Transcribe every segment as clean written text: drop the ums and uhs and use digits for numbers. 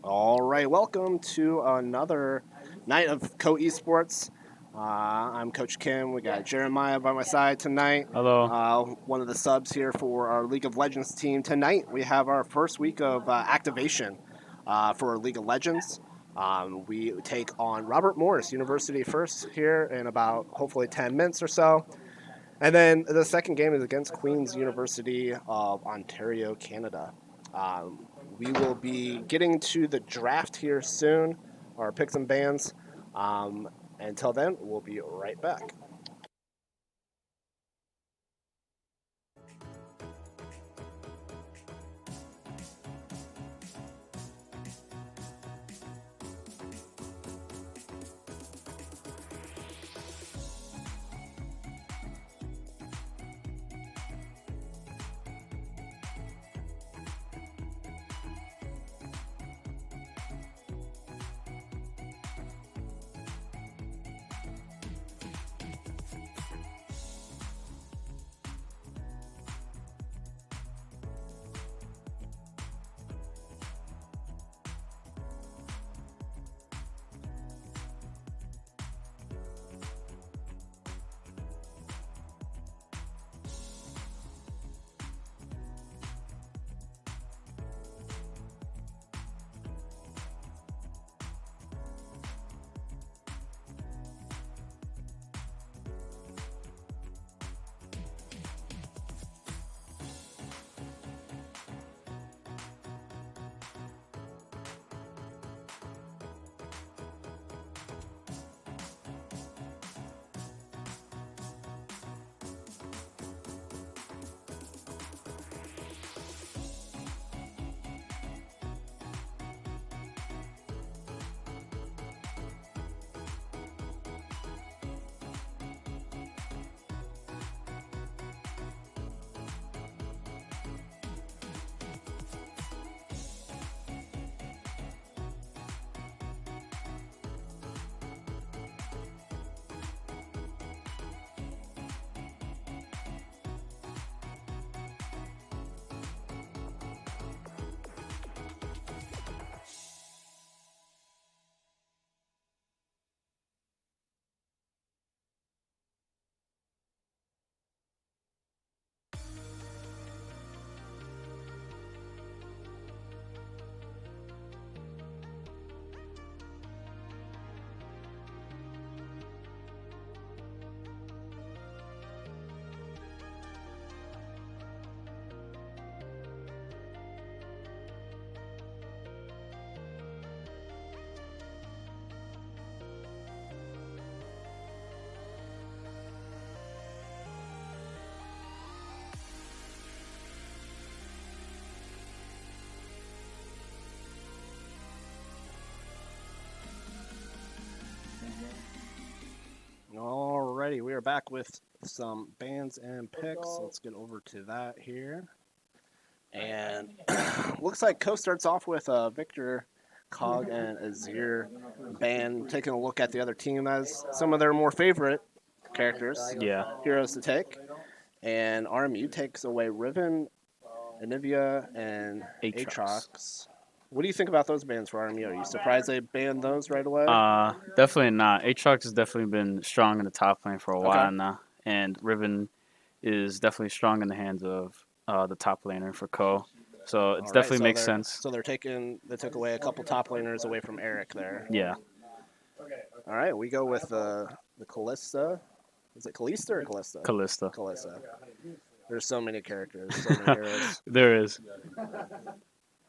All right, welcome to another night of Coe Esports. I'm Coach Kim. We got Jeremiah by my side tonight. Hello. One of the subs here for our League of Legends team. Tonight we have our first week of activation for League of Legends. We take on Robert Morris University first here in about hopefully 10 minutes or so. And then the second game is against Queen's University of Ontario, Canada. We will be getting to the draft here soon, our picks and bans. Until then, we'll be right back. Alrighty, we are back with some bans and picks. Let's get over to that here. And looks like Co starts off with Victor, Cog, and Azir ban. Taking a look at the other team as some of their more favorite characters, Yeah. heroes to take. And RMU takes away Riven, Anivia, and Aatrox. Aatrox. What do you think about those bans for RMU? Are you surprised they banned those right away? Definitely not. Aatrox has definitely been strong in the top lane for a while Okay. now, and Riven is definitely strong in the hands of the top laner for Coe. So it All right, definitely so makes they're sense. so they're taking they took away a couple top laners away from Eric there. Yeah, All right, we go with the Callista. Is it Callista or Callista? Callista. Callista. There's so many characters, so many heroes. There is.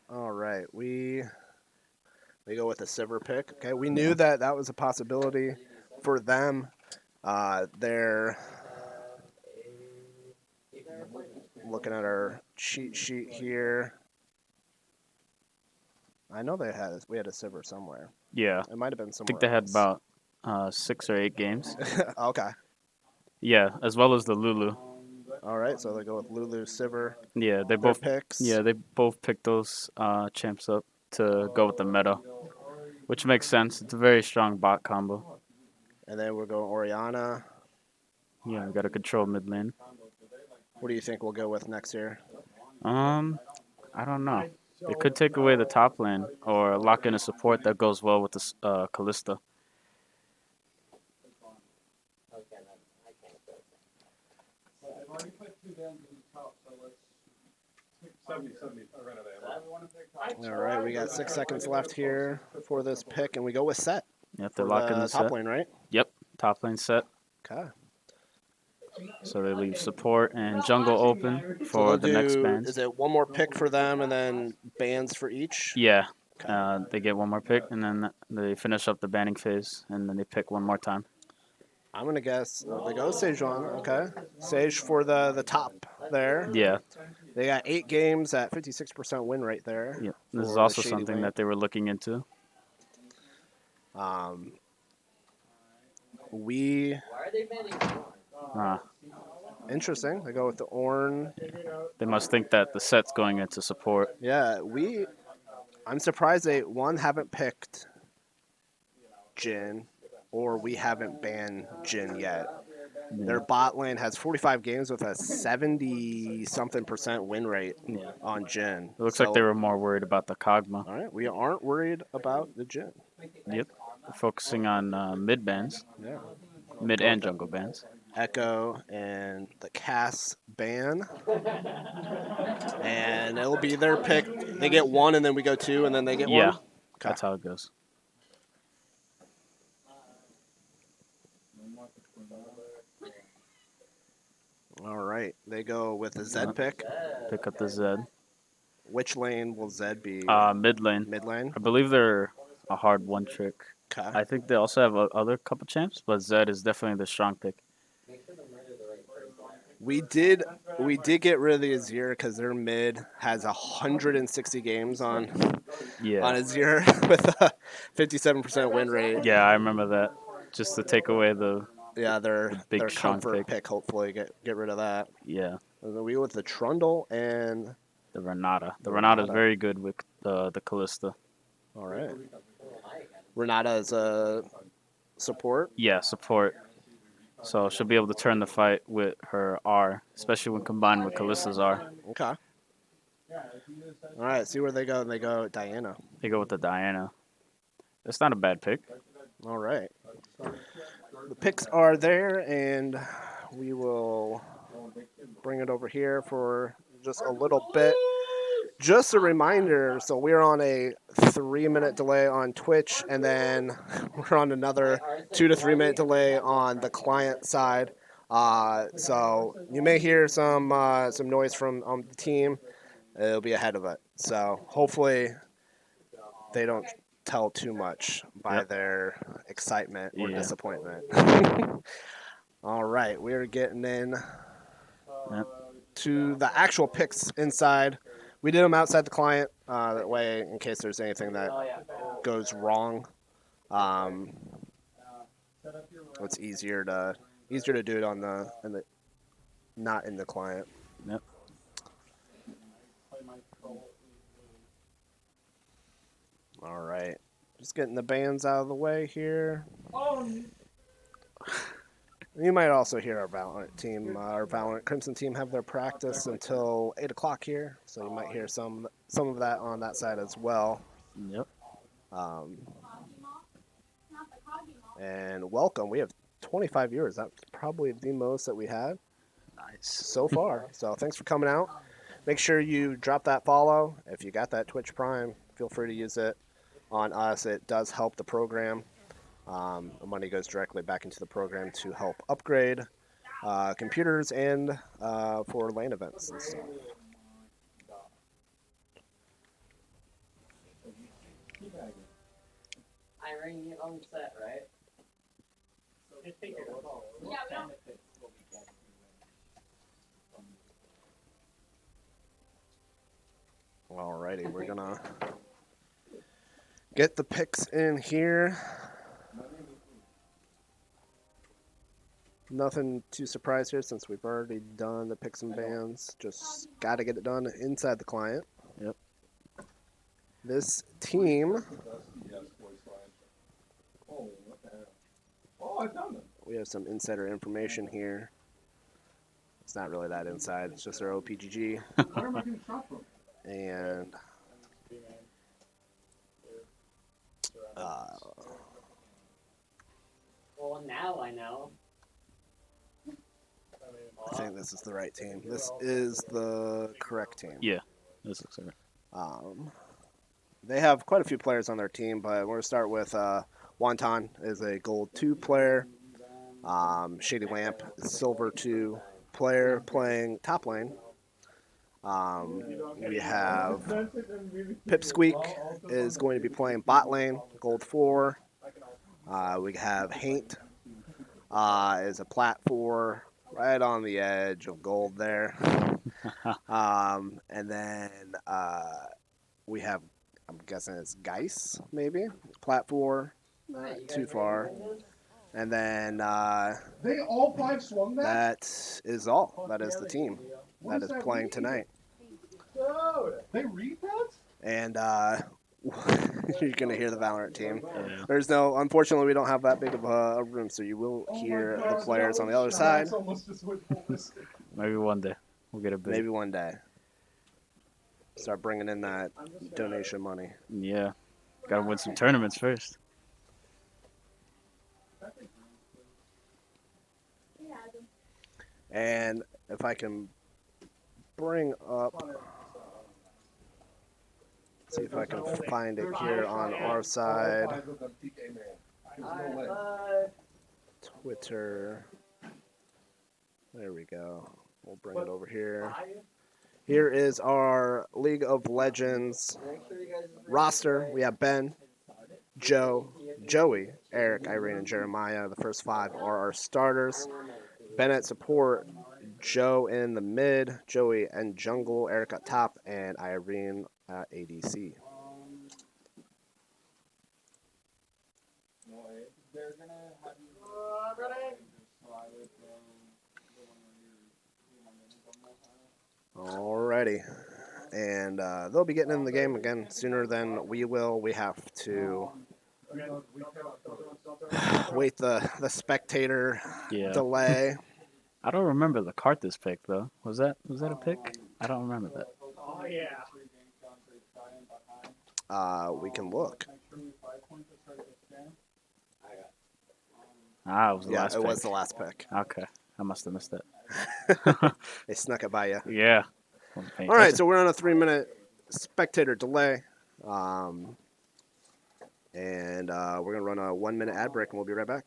All right, we go with a Sivir pick. Okay, we knew that that was a possibility for them. They're looking at our cheat sheet here. I know we had a Sivir somewhere. Yeah. It might have been I somewhere think they had else. about 6 or 8 games. Okay. Yeah, as well as the Lulu. All right, so they go with Lulu, Sivir. Yeah, they Their both. picks. Yeah, they both picked those champs up to go with the meta, which makes sense. It's a very strong bot combo. And then we're going Oriana. Yeah, we got to control mid lane. What do you think we'll go with next year? I don't know. It could take away the top lane or lock in a support that goes well with the Callista. All right, we got 6 seconds left here for this pick, and we go with set You have to for lock in the the top set. lane, right? Yep, top lane set. Okay. So they leave support and jungle open So for they'll the next do, bans. is it one more pick for them and then bans for each? Yeah, Okay. they get one more pick and then they finish up the banning phase and then they pick one more time. I'm going to guess they go Sejuani. Okay. Sage for the top there. Yeah, They got 8 games at 56% win rate there. yeah. This is for the also Shady something lane. that they were looking into. We Uh, interesting. They go with the Ornn. they must think that the set's going into support. Yeah, I'm surprised they haven't picked Jin, or we haven't banned Jin yet. Their bot lane has 45 games with a 70 something percent win rate Yeah. on Jin. It looks like they were more worried about the Kog'Maw. All right, we aren't worried about the Jin. Yep, focusing on mid bans, Yeah. mid and jungle bans. Echo and the Cass ban. And it'll be their pick. They get 1 and then we go 2 and then they get 1? Yeah, Okay. that's how it goes. All right. They go with a Zed pick. Pick up the Zed. Which lane will Zed be? Mid lane. Mid lane? I believe they're a hard one trick. Okay. I think they also have other couple champs, but Zed is definitely the strong pick. We did get rid of the Azir because their mid has 160 games on Yeah. on Azir with a 57% win rate. Yeah, I remember that. Just to take away the their big strong comfort pick. Hopefully get rid of that. Yeah. And then we go with the Trundle and the Renata. The Renata is very good with the Callista. All right. Renata is a support. Yeah, support. So she'll be able to turn the fight with her R, especially when combined with Callista's R. Okay. All right, see where they go. They go Diana. They go with the Diana. That's not a bad pick. All right. The picks are there, and we will bring it over here for just a little bit. Just a reminder, so we're on a 3-minute delay on Twitch, and then we're on another 2 to 3 minute delay on the client side. So you may hear some noise from the team. It'll be ahead of it. So hopefully they don't tell too much by their excitement or disappointment. All right, we're getting in to the actual picks inside. We did them outside the client. That way, in case there's anything that goes wrong, it's easier to do it on the not in the client. Yep. All right, just getting the bands out of the way here. You might also hear our Valorant team, our Valorant Crimson team, have their practice until 8 o'clock here, so you might hear some of that on that side as well. Yep. And welcome. We have 25 viewers. That's probably the most that we had so far. So thanks for coming out. Make sure you drop that follow. If you got that Twitch Prime, feel free to use it on us. It does help the program. The money goes directly back into the program to help upgrade computers and for lane events and stuff. Irene, you own set, right? Alrighty, we're gonna get the picks in here. Nothing too surprised here since we've already done the picks and bans. Just got to get it done inside the client. Yep. This team, we have some insider information here. It's not really that inside. It's just our OPGG. And Well, now I know. I think this is the right team. This is the correct team. Yeah, this looks like it. They have quite a few players on their team, but we're going to start with Wonton is a gold 2 player. Shady Lamp is silver 2 player playing top lane. We have Pipsqueak is going to be playing bot lane, gold 4. We have Haint is a plat 4, right on the edge of gold there. And then we have, I'm guessing it's Geis, maybe, plat 4, not too far. And then They all 5 swung that? that is all. That is the team that is playing tonight. Dude, they read that? And you're gonna hear the Valorant team. Yeah. There's no, unfortunately, we don't have that big of a room, so you will hear the players on the other side. Maybe one day we'll get a big. Maybe one day. Start bringing in that donation money. Yeah, gotta win some tournaments first. And if I can bring up, see if I can find it here on our side. Twitter. There we go. We'll bring it over here. Here is our League of Legends roster. We have Ben, Joe, Joey, Eric, Irene, and Jeremiah. The first 5 are our starters. Ben at support, Joe in the mid, Joey and jungle, Eric at top, and Irene at ADC. Alrighty. And they'll be getting in the game again sooner than we will. We have to wait the spectator Yeah. delay. I don't remember the Karthus pick though. Was that a pick? I don't remember that. Oh, yeah. We can look. Ah, it was the last It pick. was the last pick. Okay, I must have missed that. They snuck it by you. Yeah. All right, so we're on a 3-minute spectator delay. And we're going to run a 1-minute ad break, and we'll be right back.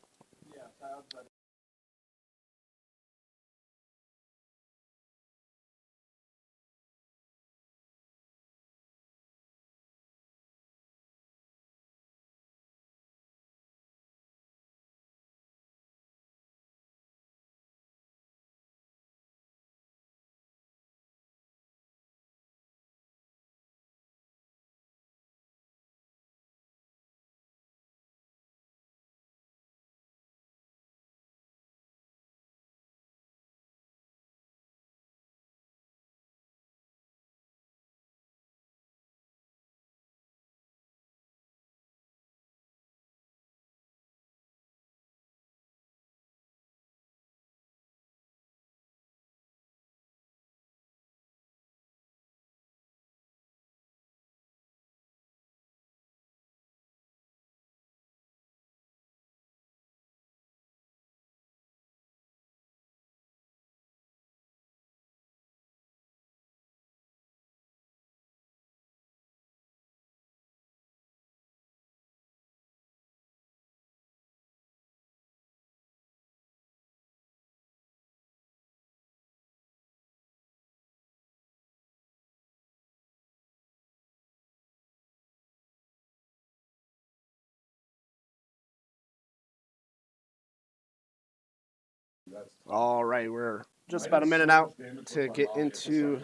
All right, we're just about a minute out to get into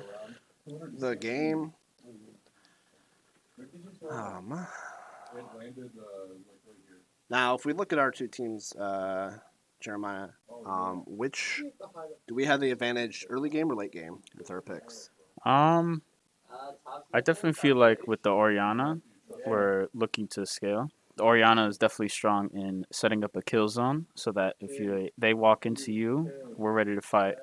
the game. Now, if we look at our two teams, Jeremiah, which do we have the advantage, early game or late game with our picks? I definitely feel like with the Oriana, we're looking to scale. The Oriana is definitely strong in setting up a kill zone so that if they walk into you, we're ready to fight.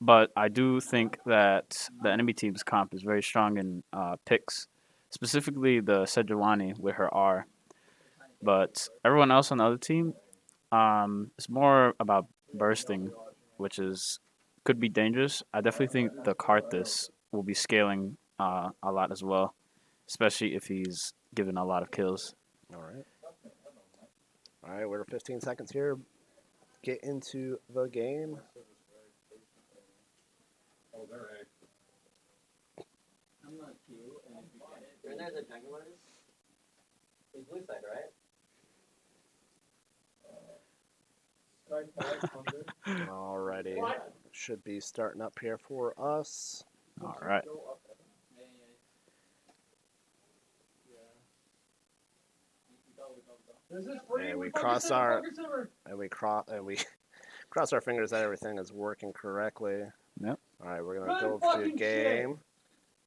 But I do think that the enemy team's comp is very strong in picks, specifically the Sejuani with her R. But everyone else on the other team, it's more about bursting, which is could be dangerous. I definitely think the Karthus will be scaling a lot as well, especially if he's given a lot of kills. All right. All right, we're 15 seconds here. Get into the game. When there's a jungle, it's blue side, right? Alrighty. Should be starting up here for us. All right. And we cross our cross our fingers that everything is working correctly. Yep. All right, we're gonna go to game,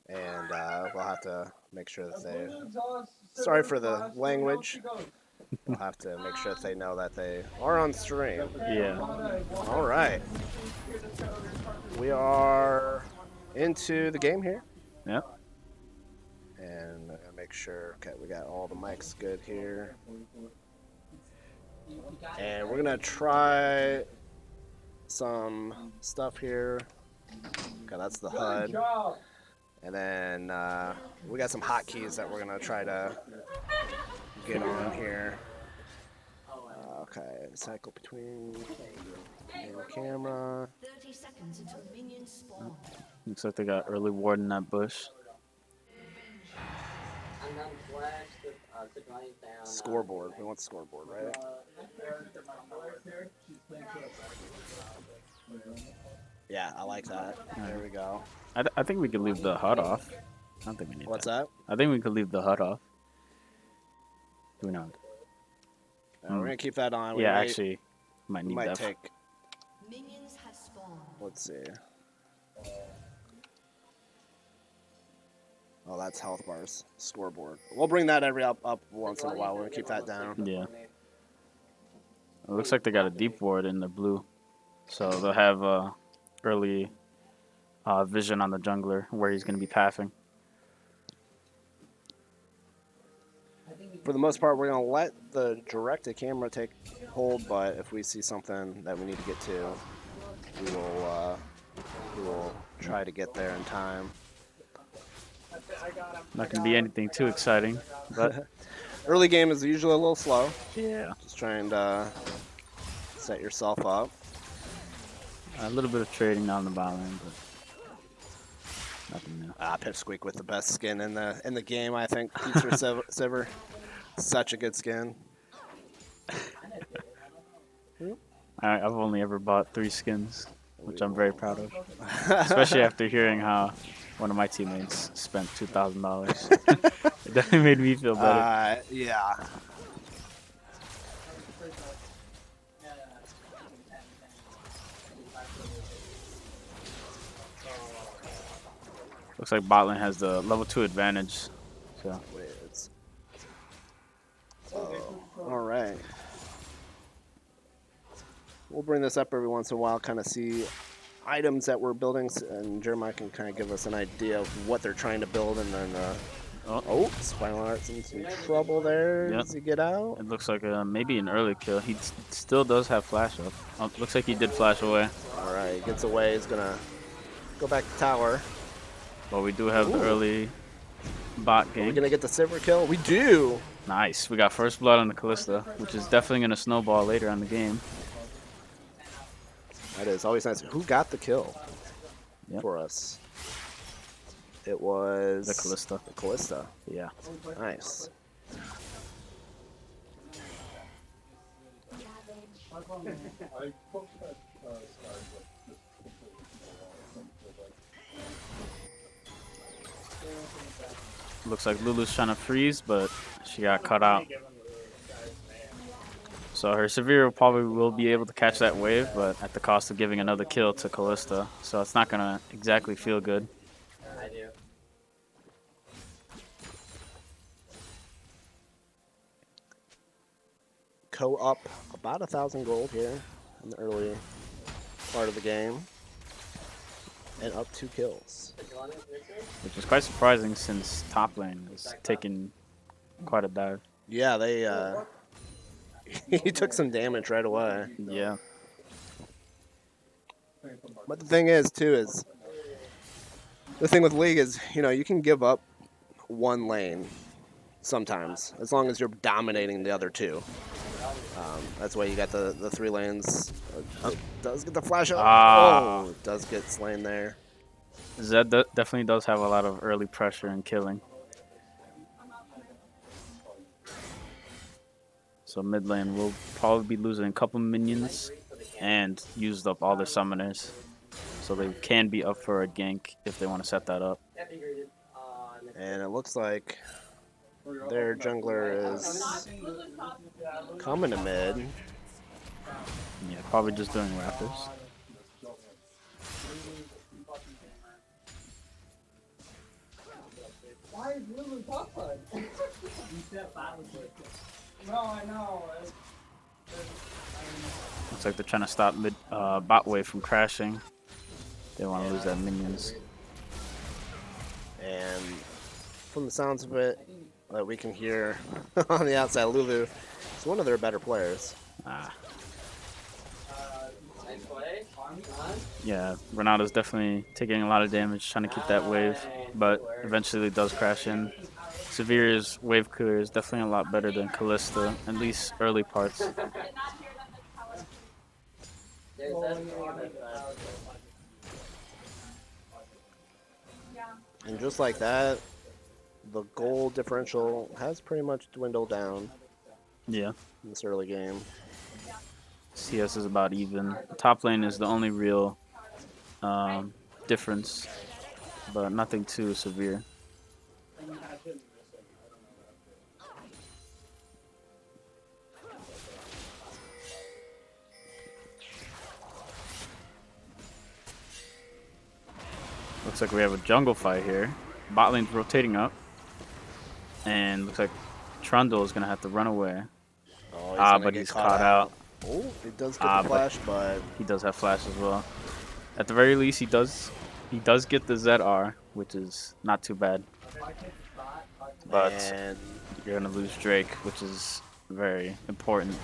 and we'll have to make sure that they. Sorry for the language. We'll have to make sure that they know that they are on stream. Yeah. All right. We are into the game here. Yep. And make sure, okay, we got all the mics good here. And we're going to try some stuff here. Okay, that's the HUD. And then we got some hotkeys that we're going to try to get on here. Okay, cycle between the camera. 30 seconds until minions spawn. Looks like they got early ward in that bush. And then flash the civilians down. Scoreboard. We want scoreboard, right? Yeah, I like that. There we go. I think we could leave the HUD off. I don't think we need What's that. that? I think we could leave the HUD off. Do we not? We're gonna keep that on. Yeah, actually, might we need might that. take. Minions have spawned. Let's see. Oh, that's health bars. Scoreboard. We'll bring that up once in a while. We're gonna keep that down. Yeah. It looks like they got a deep ward in the blue, so they'll have early vision on the jungler where he's gonna be pathing. For the most part, we're gonna let the directed camera take hold, but if we see something that we need to get to, we will try to get there in time. Not gonna be anything too exciting, but Early game is usually a little slow. yeah, Just trying to set yourself up. a little bit of trading on the bot lane, but nothing new. Pipsqueak with the best skin in the game, I think. Pizza Siver, such a good skin. I've only ever bought 3 skins, which I'm very proud of, especially after hearing how one of my teammates spent $2,000. It definitely made me feel better. Yeah. Looks like bot lane has the level 2 advantage. So Wait, all right. We'll bring this up every once in a while, kind of see items that we're building, and Jeremiah can kind of give us an idea of what they're trying to build, and then Spinal Art's in some trouble there. Yep. Does he get out? it looks like maybe an early kill. He still does have flash up. Oh, looks like he did flash away. All right, he gets away. He's gonna go back to tower. But we do have the early bot Are we game. gonna get the silver kill? We do. Nice. We got first blood on the Callista, which is definitely going to snowball later on the game. That is always nice. Who got the kill Yep. for us? It was The Callista. The Callista. Yeah. Nice. Looks like Lulu's trying to freeze, but she got cut out. So her Severe probably will be able to catch that wave, but at the cost of giving another kill to Callista. So it's not going to exactly feel good. I do. Coe up about 1,000 gold here in the early part of the game, and up 2 kills. Which is quite surprising since top lane is taking quite a dive. Yeah, he took some damage right away. Yeah. But the thing is, too, is the thing with League is, you can give up one lane sometimes, as long as you're dominating the other two. That's why you got the 3 lanes. Does get the flash up. Ah. Oh, does get slain there. Zed definitely does have a lot of early pressure and killing. So mid lane will probably be losing a couple minions and used up all their summoners. So they can be up for a gank if they want to set that up. And it looks like their jungler is coming to mid. Yeah, probably just doing Raptors. Why is Lulu top side? No, I know. Looks like they're trying to stop mid bot wave from crashing. They want to lose that minions. And from the sounds of it, that we can hear on the outside, Lulu is one of their better players. Ah. Nice play. Yeah, Renato's definitely taking a lot of damage, trying to keep that wave, but eventually it does crash in. Severe's wave clear is definitely a lot better than Callista, at least early parts. And just like that, the goal differential has pretty much dwindled down Yeah, in this early game. CS is about even. Top lane is the only real difference, but nothing too severe. Looks like we have a jungle fight here. Bot lane's rotating up. And looks like Trundle is going to have to run away. Oh, But he's caught out. Oh, it does get the flash, but he does have flash as well. At the very least, he does get the ZR, which is not too bad. But and you're going to lose Drake, which is very important.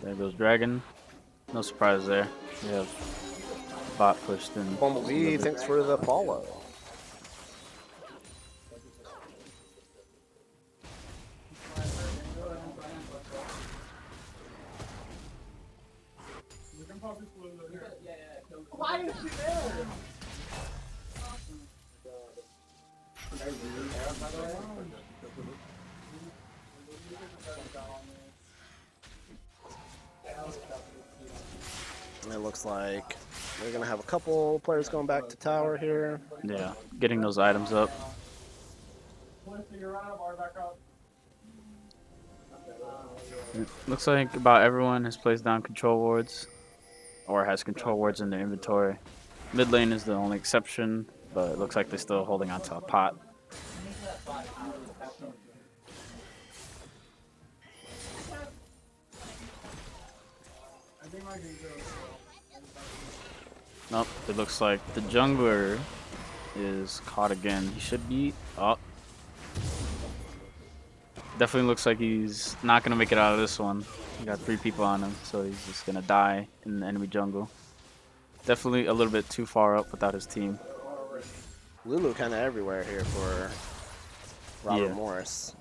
There goes Dragon. No surprise there. We have bot pushed in. Bumblebee, thanks for the follow. Why is she there? It looks like we're going to have a couple players going back to tower here. Yeah, getting those items up. It looks like about everyone has placed down control wards or has control wards in their inventory. Mid lane is the only exception, but it looks like they're still holding onto a pot. Nope, it looks like the jungler is caught again. He should be up. Definitely looks like he's not going to make it out of this one. He got 3 people on him, so he's just going to die in the enemy jungle. Definitely a little bit too far up without his team. Lulu kind of everywhere here for Robert Yeah. Morris.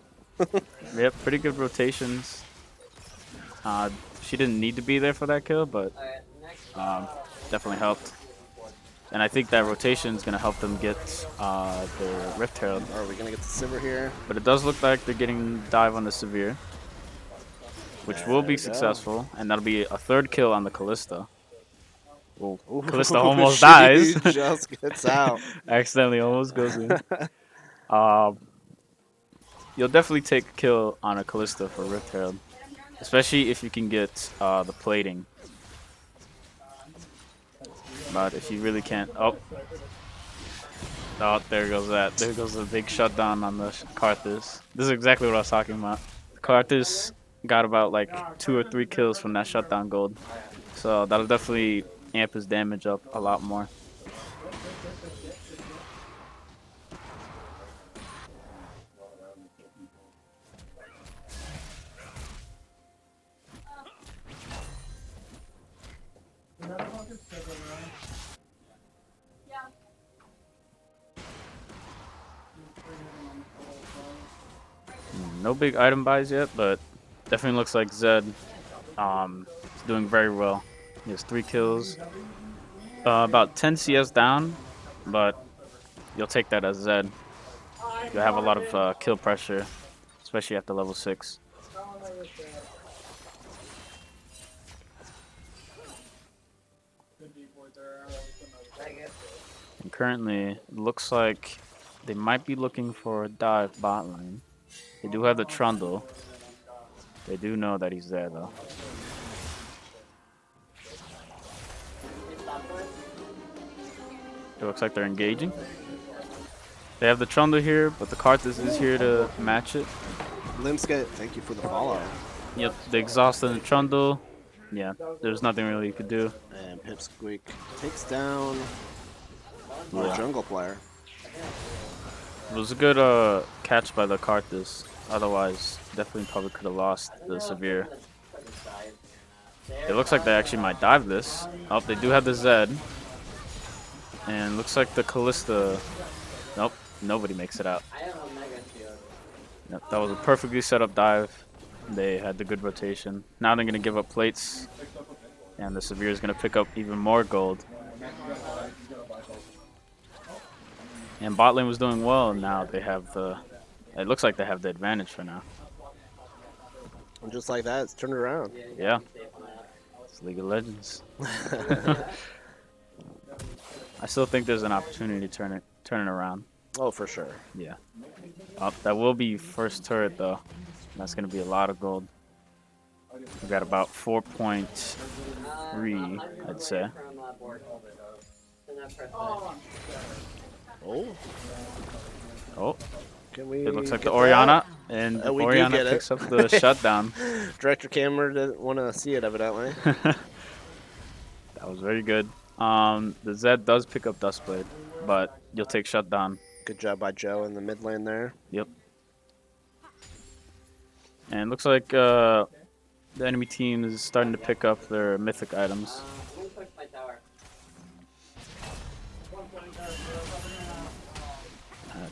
Yep, pretty good rotations. She didn't need to be there for that kill, but definitely helped. And I think that rotation is going to help them get their Rift Herald. Are we going to get the Sivir here? But it does look like they're getting dive on the Severe, which will There be we go. successful. And that'll be a 3rd kill on the Callista. Oh, Ooh, Callista almost she dies. just gets out. Accidentally almost goes in. You'll definitely take a kill on a Callista for Rift Herald, especially if you can get the plating. But if you really can't, oh, there goes that. There goes the big shutdown on the Karthus. This is exactly what I was talking about. Karthus got about like 2 or 3 kills from that shutdown gold. So that'll definitely amp his damage up a lot more. No big item buys yet, but definitely looks like Zed is doing very well. He has 3 kills, about 10 CS down, but you'll take that as Zed. You'll have a lot of kill pressure, especially at the level 6. And currently, it looks like they might be looking for a dive bot lane. They do have the Trundle. They do know that he's there, though. It looks like they're engaging. They have the Trundle here, but the Karthus is here to match it. Limskit, thank you for the follow. Yep, the exhaust and the Trundle. Yeah, there's nothing really you could do. And Pipsqueak takes down Yeah. our jungle player. It was a good catch by the Karthus. Otherwise, definitely probably could have lost the Severe. It looks like they actually might dive this. Oh, they do have the Zed. And looks like the Callista. Nope, nobody makes it out. Yep, that was a perfectly set up dive. They had the good rotation. Now they're going to give up plates. And the Severe is going to pick up even more gold. And bot lane was doing well. Now they have the... It looks like they have the advantage for now. And just like that, it's turned around. Yeah. It's League of Legends. I still think there's an opportunity to turn it around. Oh, for sure. Yeah. That will be first turret, though. That's going to be a lot of gold. We got about 4.3, I'd say. Oh, Oh, can we? it looks like the get Orianna, and We do Orianna get it. picks up the shutdown. that? Director Camera didn't want to see it, evidently. That was very good. The Zed does pick up Dustblade, but you'll take shutdown. Good job by Joe in the mid lane there. Yep. And it looks like the enemy team is starting to pick up their mythic items.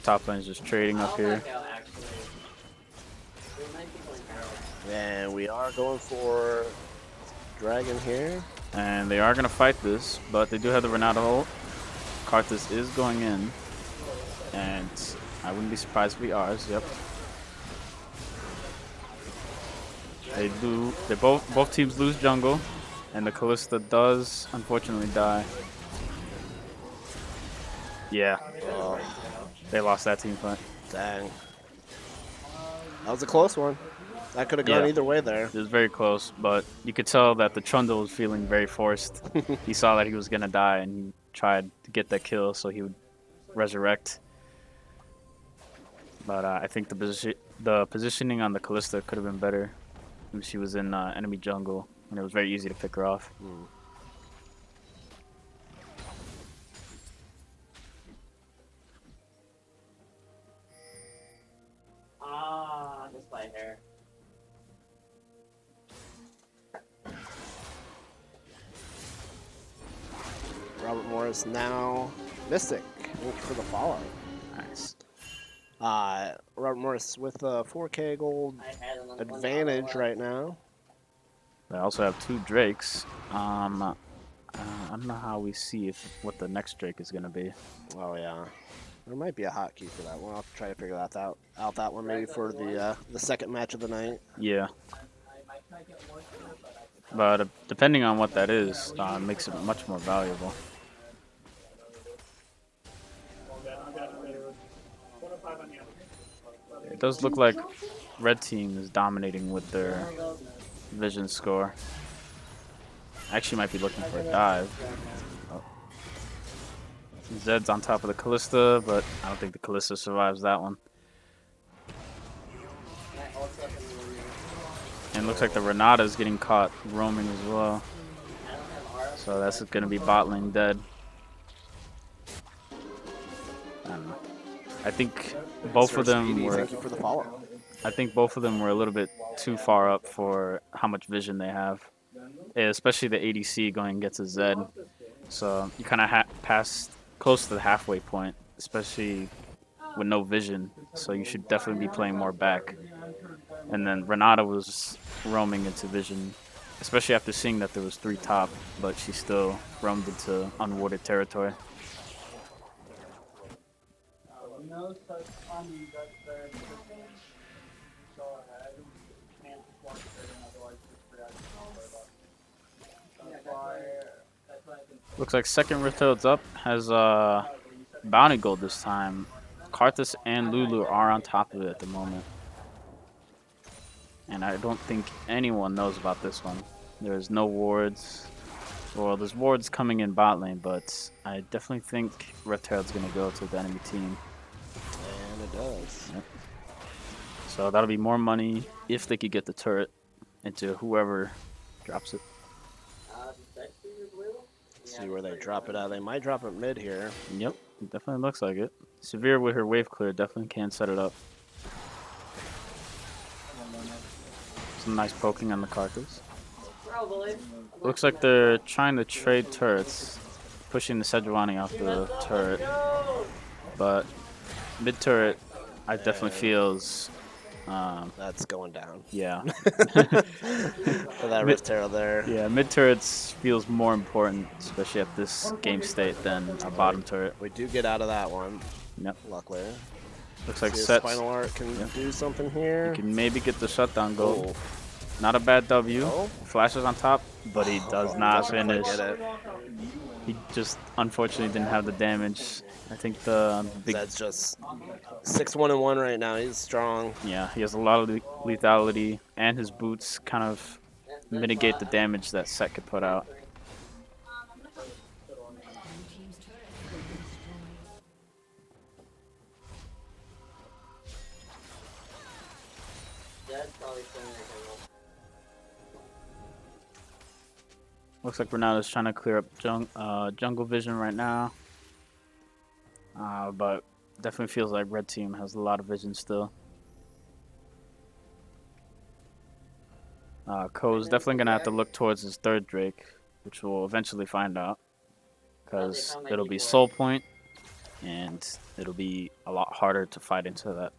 Top lane is just trading up here. And we are going for Dragon here. And they are going to fight this, but they do have the Renata ult. Karthus is going in. And I wouldn't be surprised if we ours. Yep. They do. They both teams lose jungle, and the Callista does unfortunately die. Yeah. Oh, They lost that team fight. dang. That was a close one. That could have gone Yeah. either way there. It was very close, but you could tell that the Trundle was feeling very forced. He saw that he was gonna die, and he tried to get that kill so he would resurrect. But I think the positioning on the Callista could have been better when she was in enemy jungle, and it was very easy to pick her off. Just by hair. Robert Morris now Mystic. Thank you for the follow. Nice. Robert Morris with a 4K gold I had another one. advantage right now. They also have 2 Drakes. I don't know how we see what the next Drake is gonna be. Oh yeah, there might be a hotkey for that one. I'll try to figure that out that one maybe for the second match of the night. Yeah. But depending on what that is, makes it much more valuable. It does look like red team is dominating with their vision score. Actually might be looking for a dive. Oh. Zed's on top of the Callista, but I don't think the Callista survives that one. And And looks like the Renata is getting caught roaming as well. So that's going to be bot lane dead. I don't know. I think both of them Speedy, were. thank you for the follow. I think both of them were a little bit too far up for how much vision they have, especially the ADC going gets a Zed. So you kind of pass close to the halfway point, especially with no vision. So you should definitely be playing more back. And then Renata was roaming into vision, especially after seeing that there was 3 top, but she still roamed into unwarded territory. Looks like second Rithild's up, has bounty gold this time. Karthus and Lulu are on top of it at the moment. And I don't think anyone knows about this one. There's no wards. Well, there's wards coming in bot lane, but I definitely think Rithild's going to go to the enemy team. And it does. Yep. So that'll be more money if they could get the turret into whoever drops it. See where they drop it at. They might drop it mid here. Yep, it definitely looks like it. Severe with her wave clear definitely can set it up. Some nice poking on the Karthus. Looks like they're trying to trade turrets, pushing the Sejuani off the turret. But mid turret, I definitely feels. That's going down. Yeah. For that Rift Terror there. Yeah, mid turrets feels more important, especially at this game state, than a bottom turret. We do get out of that one. Yep. Luckily. Looks like See if Sets Spinal Art can do something here. can maybe get the shutdown goal. Oh. Not a bad W. Oh. Flashes on top, but he does not Doesn't quite finish. get it. He just unfortunately didn't have the damage. I think the big Zed's just 6-1-1 right now. He's strong. yeah, he has a lot of lethality, and his boots kind of mitigate the damage that Set could put out. Looks like Renata's trying to clear up jungle vision right now. But definitely feels like red team has a lot of vision still. Coe's definitely going to have to look towards his third Drake, which we'll eventually find out. Because it'll be soul point, and it'll be a lot harder to fight into that.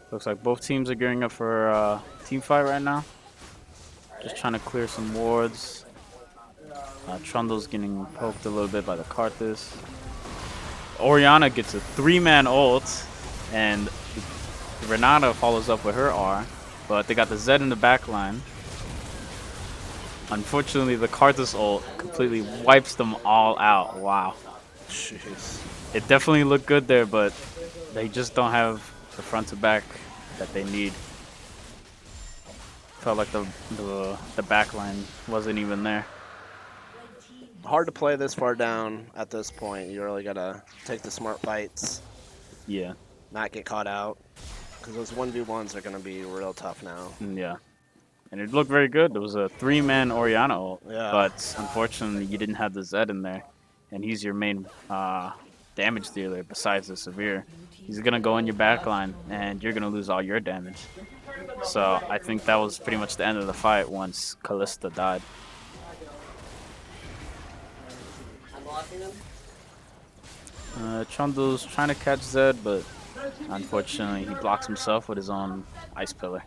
Looks like both teams are gearing up for a team fight right now. Just trying to clear some wards. Trundle's getting poked a little bit by the Karthus. Orianna gets a 3-man ult, and Renata follows up with her R. But they got the Zed in the back line. Unfortunately, the Karthus ult completely wipes them all out. Wow. Jeez. It definitely looked good there, but they just don't have the front to back that they need. Felt like the back line wasn't even there. Hard to play this far down at this point. You really gotta take the smart fights, Yeah. not get caught out, because those 1v1s are gonna be real tough now. Yeah. And it looked very good. There was a 3-man Orianna ult, Yeah. but unfortunately you didn't have the Zed in there. And he's your main damage dealer besides the Severe. He's going to go in your back line, and you're going to lose all your damage. So I think that was pretty much the end of the fight once Callista died. Trundle's trying to catch Zed, but unfortunately he blocks himself with his own Ice Pillar.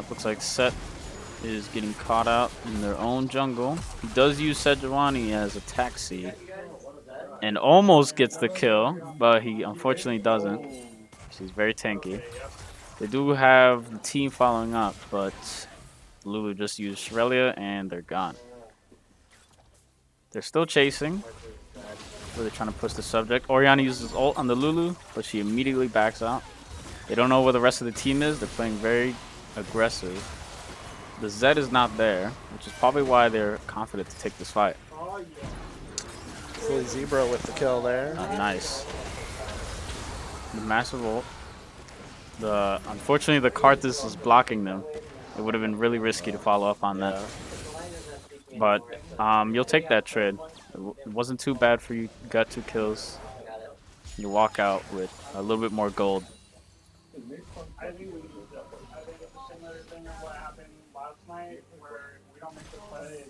Looks like Set is getting caught out in their own jungle. He does use Sejuani as a taxi and almost gets the kill, but he unfortunately doesn't. He's very tanky. They do have the team following up, but Lulu just used Shrelia and they're gone. They're still chasing. Really trying to push the subject. Oriana uses ult on the Lulu, but she immediately backs out. They don't know where the rest of the team is. They're playing very aggressive. The Zed is not there, which is probably why they're confident to take this fight. Silly Zebra with the kill there. Nice. The massive ult. Unfortunately, the Karthus is blocking them. It would have been really risky to follow up on that. But you'll take that trade. It wasn't too bad for you. Got 2 kills. You walk out with a little bit more gold. I think it's a similar thing of what happened last night, where we don't make the play.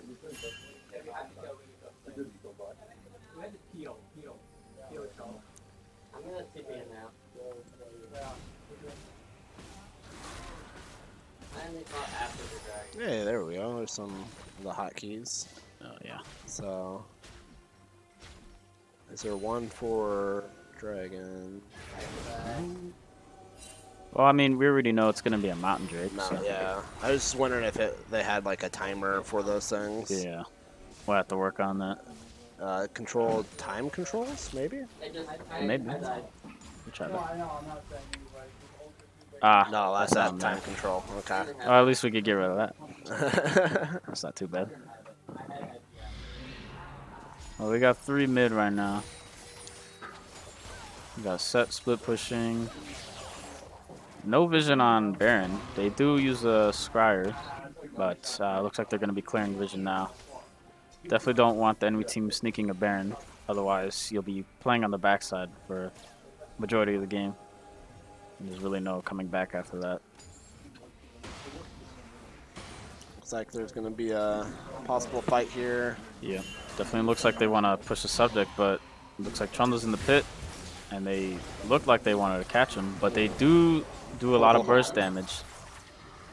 I'm gonna tip in now. And they caught after the dragon. Hey, there we go. There's some of the hotkeys. Oh yeah. So, is there one for Dragon? Well, I mean, we already know it's gonna be a mountain drake. No, So. yeah. I was just wondering if they had like a timer for those things. Yeah. We'll have to work on that. Control time controls, maybe? Maybe. I We'll try No, that. I know, I'm not saying you, but it's ultra too big. Ah, No, that's not not bad. time control. Okay. Well, at least we could get rid of that. That's not too bad. Well, we got 3 mid right now. We got set split pushing. No vision on Baron. They do use a Scryer, but looks like they're going to be clearing vision now. Definitely don't want the enemy team sneaking a Baron. Otherwise, you'll be playing on the backside for majority of the game. And there's really no coming back after that. Looks like there's going to be a possible fight here. Yeah, definitely looks like they want to push the subject, but it looks like Chunda's in the pit, and they look like they wanted to catch him, but they do a lot of burst damage.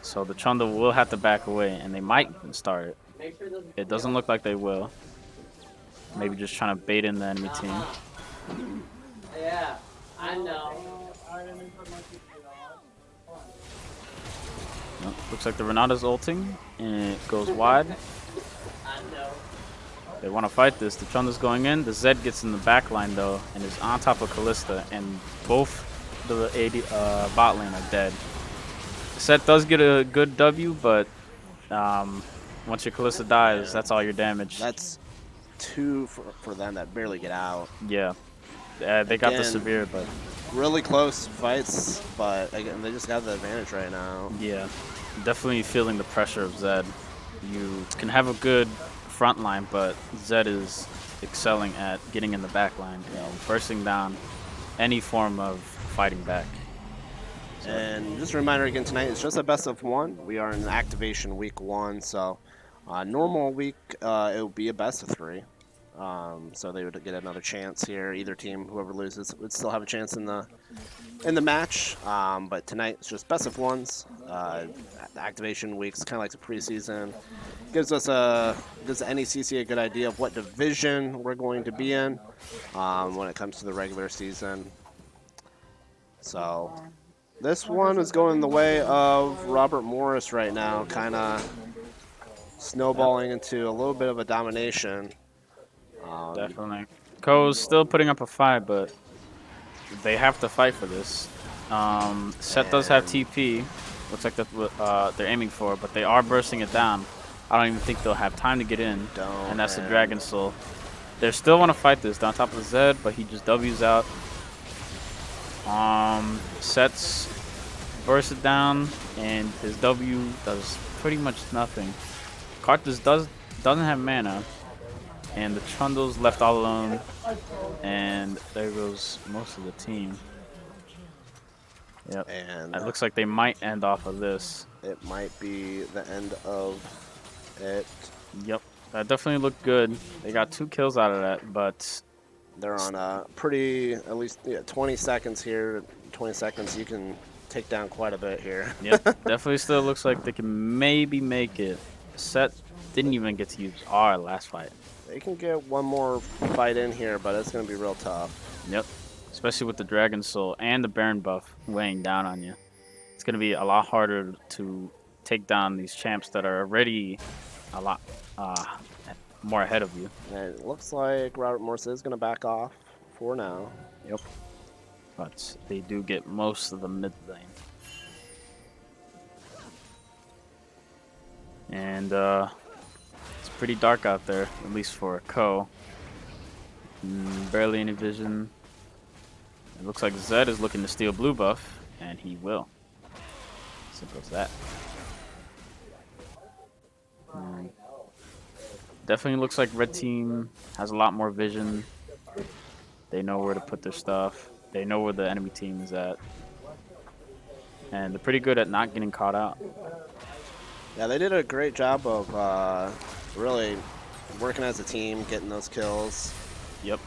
So the Chunda will have to back away, and they might even start it. It doesn't look like they will. Maybe just trying to bait in the enemy team. Yeah, I know. I didn't put my TP on. Nope, looks like the Renata's ulting, and it goes wide. I know. They want to fight this. The Chunda's going in. The Zed gets in the back line, though, and is on top of Kalista, and both the AD, bot lane are dead. Set does get a good W, but once your Kalista dies, that's all your damage. That's 2 for them that barely get out. Yeah. They got the Again. severe, but Really close fights, but again, they just got the advantage right now. yeah. Definitely feeling the pressure of Zed. You can have a good front line, but Zed is excelling at getting in the back line, bursting down any form of fighting back. And just a reminder again, tonight is just a best of 1. We are in activation week 1, so normal week it would be a best of 3. So they would get another chance here. Either team, whoever loses, would still have a chance in the match. But tonight it's just best of 1s. Activation week's kind of like the preseason. Gives the NECC a good idea of what division we're going to be in when it comes to the regular season. So this one is going the way of Robert Morris right now, kind of snowballing into a little bit of a domination. Definitely. Coe's still putting up a fight, but they have to fight for this. Set does have TP. Looks like that's what they're aiming for, but they are bursting it down. I don't even think they'll have time to get in, and that's the Dragon Soul. They still want to fight this. They're on top of the Zed, but he just W's out. Sets burst it down, and his W does pretty much nothing. Karthus doesn't have mana, and the Trundle's left all alone, and there goes most of the team. Yep. And It looks like they might end off of this. it might be the end of it. Yep. That definitely looked good. They got 2 kills out of that, but They're on a pretty, at least 20 seconds here. 20 seconds, you can take down quite a bit here. yep, definitely still looks like they can maybe make it. Set didn't even get to use R last fight. They can get one more fight in here, but it's going to be real tough. Yep. Especially with the Dragon Soul and the Baron buff weighing down on you. It's going to be a lot harder to take down these champs that are already a lot more ahead of you. And it looks like Robert Morris is going to back off for now. Yep. But they do get most of the mid lane. And it's pretty dark out there, at least for Coe. Barely any vision. It looks like Zed is looking to steal blue buff, and he will. Simple as that. Definitely looks like red team has a lot more vision. They know where to put their stuff. They know where the enemy team is at. And they're pretty good at not getting caught out. Yeah, they did a great job of really working as a team, getting those kills. Yep.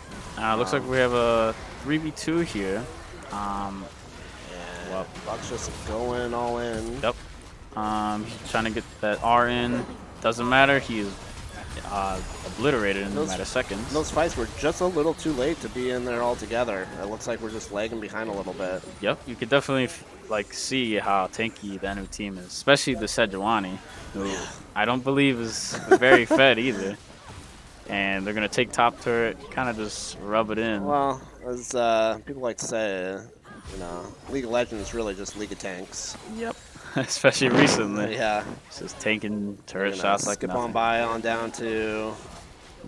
Looks like we have a 3v2 here. And Well, Buck's just going all in. Yep. He's trying to get that R in. Doesn't matter. He is obliterated in a matter of seconds. Those fights were just a little too late to be in there all together. It looks like we're just lagging behind a little bit. Yep. You could definitely see how tanky the enemy team is, especially the Sejuani, who I don't believe is very fed either. And they're gonna take top turret, kind of just rub it in. Well, as people like to say, you know, League of Legends is really just League of Tanks. Yep. Especially recently. Yeah. It's just taking turret Gonna shots like skip nothing. on by on down to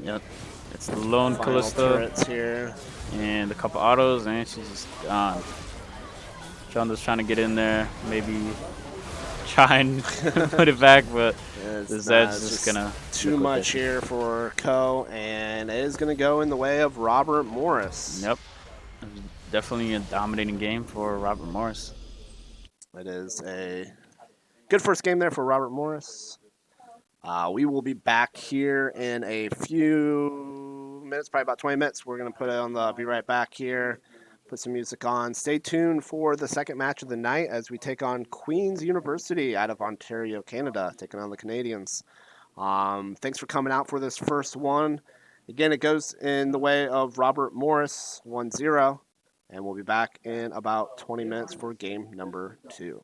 Yep. It's the lone final Kalista turrets here. and a couple autos, and she's just gone. Chunda's trying to get in there, maybe try and put it back, but the Zed's just gonna too much here for Coe, and it is gonna go in the way of Robert Morris. Yep. It was definitely a dominating game for Robert Morris. It is a good first game there for Robert Morris. We will be back here in a few minutes, probably about 20 minutes. We're going to put it on the be right back here, put some music on. Stay tuned for the second match of the night as we take on Queen's University out of Ontario, Canada, taking on the Canadians. Thanks for coming out for this first one. Again, it goes in the way of Robert Morris, 1-0. And we'll be back in about 20 minutes for game number 2.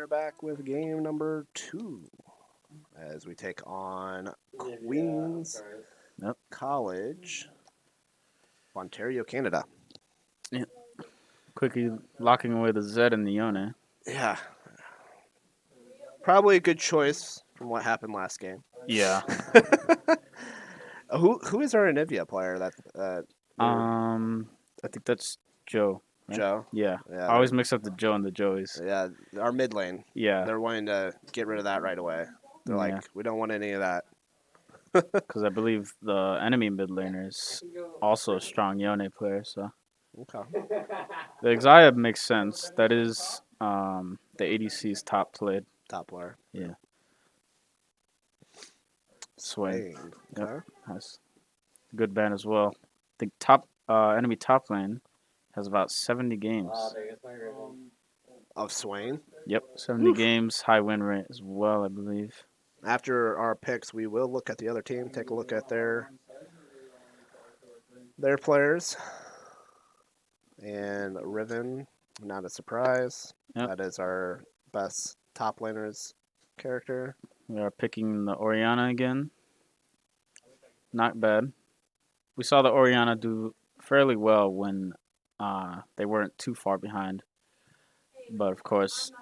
are back with game number 2 as we take on Queens Yep. College, Ontario, Canada. Quickly locking away the Z and the Yone. Yeah, probably a good choice from what happened last game. Yeah. Who is our Anivia player? I think that's Joe. Right? Joe. Yeah. Yeah, I always mix up the Joe and the Joeys. yeah, our mid lane. Yeah. They're wanting to get rid of that right away. They're Yeah. like, we don't want any of that. Because I believe the enemy mid laner is also a strong Yone player. So Okay. the Xayah makes sense. That is the ADC's top played. Top player. Yeah. Swain. Swain. Yep. Okay. Has a good ban as well. I think top enemy top lane has about 70 games. Of Swain. Yep, 70 games, high win rate as well, I believe. After our picks, we will look at the other team, take a look at their players. And Riven, not a surprise. Yep. That is our best top laner's character. We are picking the Orianna again. Not bad. We saw the Orianna do fairly well when they weren't too far behind. But of course,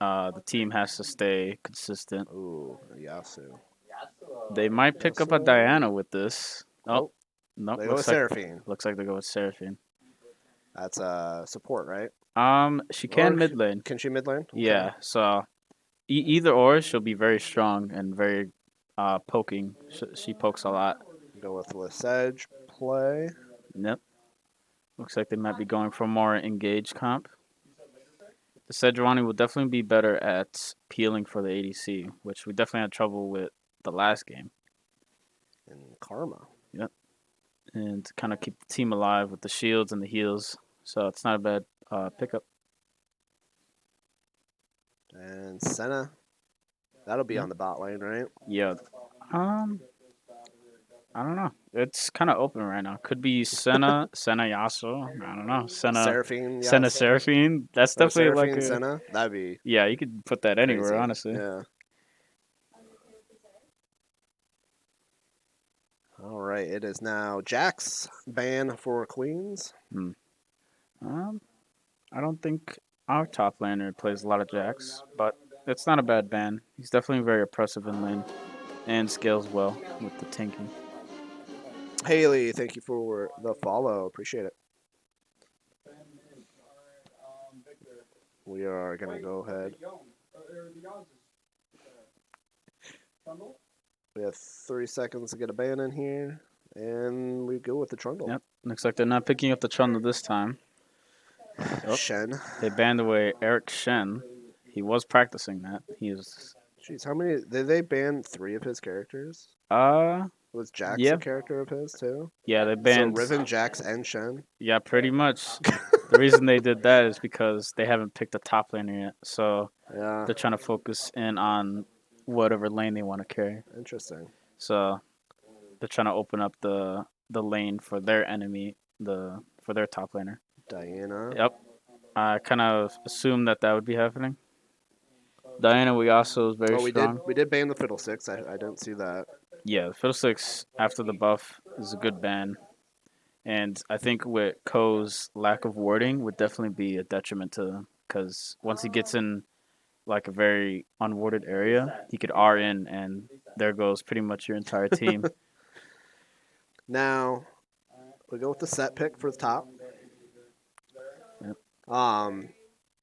the team has to stay consistent. Ooh, Yasu. They might pick up a Diana with this. Oh, no, They go with Seraphine. looks like they go with Seraphine. That's support, right? She can Or mid lane. Can she mid lane? Okay. Yeah, so either or, she'll be very strong and very poking. She pokes a lot. Go with Lesage play. Yep. Looks like they might be going for more engaged comp. The Sejuani will definitely be better at peeling for the ADC, which we definitely had trouble with the last game. And Karma. And to kind of keep the team alive with the shields and the heals. So it's not a bad pickup. And Senna. That'll be on the bot lane, right? Yeah. I don't know. It's kind of open right now. Could be Senna Yasuo. I don't know. Seraphine. Senna Yasuo? Seraphine. That's Or definitely like Seraphine a Senna. That'd be yeah. You could put that anywhere, crazy. honestly. Yeah. All right. It is now Jack's ban for Queens. I don't think our top laner plays a lot of jacks, but it's not a bad ban. He's definitely very oppressive in lane and scales well with the tanking. Haley, thank you for the follow. Appreciate it. We are going to go ahead. We have 3 seconds to get a ban in here, and we go with the Trundle. Yep. Looks like they're not picking up the Trundle this time. Oh, Shen. they banned away Eric Shen. He was practicing that. He was. Jeez, how many? Did they ban 3 of his characters? Was Jax yeah. a character of his too? Yeah, they banned. So Riven, Jax, and Shen? Yeah, pretty much. The reason they did that is because they haven't picked a top laner yet. So Yeah. they're trying to focus in on whatever lane they want to carry. Interesting. So they're trying to open up the lane for their enemy, for their top laner. Diana. Yep. I kind of assumed that would be happening. Diana, we also is very strong. We did ban the Fiddlesticks. I didn't see that. Yeah, the Fiddlesticks after the buff is a good ban. And I think with Coe's lack of warding would definitely be a detriment to them. Because once he gets in like a very unwarded area, he could R in and there goes pretty much your entire team. Now, we go with the set pick for the top. Yep.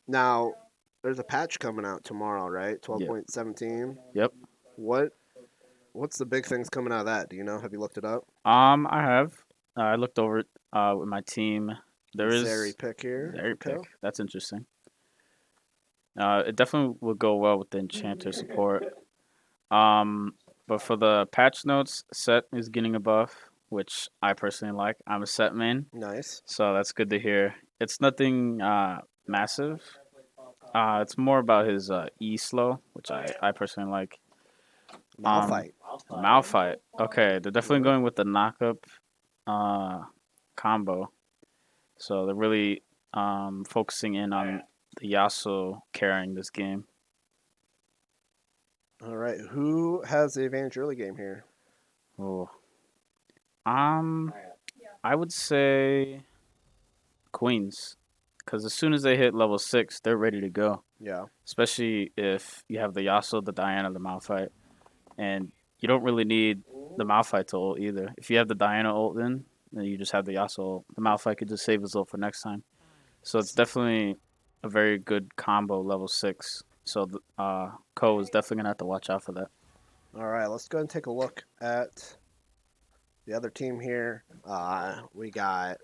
Now, there's a patch coming out tomorrow, right? 12.17. Yep. What's the big things coming out of that? Do you know? Have you looked it up? I have. I looked over it with my team. There is Zeri pick here. Zeri pick. That's interesting. It definitely will go well with the Enchanter support. But for the patch notes, Set is getting a buff, which I personally like. I'm a Set main, Nice. so that's good to hear. It's nothing massive. It's more about his E slow, which I personally like. Malphite. Malphite. Okay, they're definitely going with the knockup combo. So they're really focusing in on the Yasuo carrying this game. All right, who has the advantage early game here? Oh, I would say Queens, because as soon as they hit level 6, they're ready to go. Yeah. Especially if you have the Yasuo, the Diana, the Malphite, and you don't really need the Malphite to ult either. If you have the Diana ult in, then you just have the Yasuo ult. The Malphite could just save his ult for next time. So it's definitely a very good combo level 6. So Coe is definitely gonna have to watch out for that. All right, let's go and take a look at the other team here. We got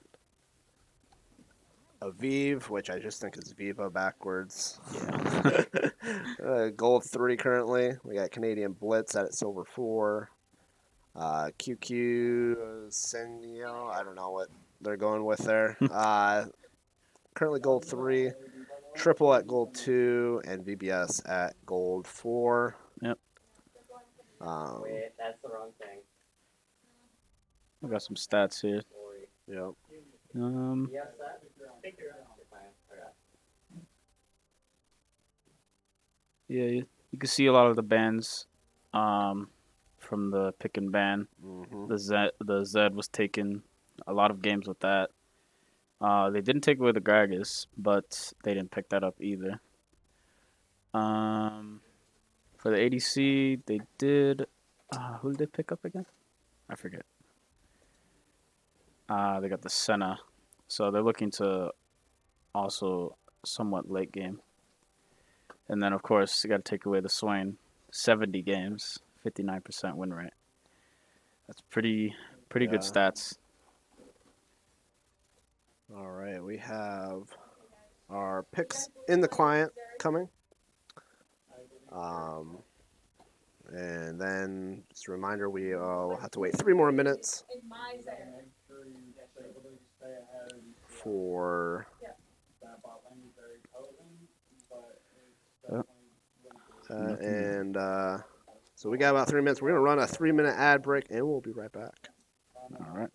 Aviv, which I just think is Viva backwards. Yeah. Gold 3 currently. We got Canadian Blitz at silver 4. QQ Senio, I don't know what they're going with there. Currently gold 3. Triple at gold 2. And VBS at gold 4. Yep. Wait, that's the wrong thing. I got some stats here. Sorry. Yep. Yes, that? Yeah, you can see a lot of the bans from the pick and ban. Mm-hmm. The Zed was taking a lot of games with that. They didn't take away the Gragas, but they didn't pick that up either. For the ADC, they did. Who did they pick up again? I forget. They got the Senna, so they're looking to also somewhat late game. And then of course you got to take away the Swain, 70 games, 59% win rate. That's pretty good Yeah. stats. All right, we have our picks in the client coming. And then just a reminder, we will have to wait 3 more minutes for and so we got about 3 minutes. We're gonna run a 3-minute ad break, and we'll be right back. All right.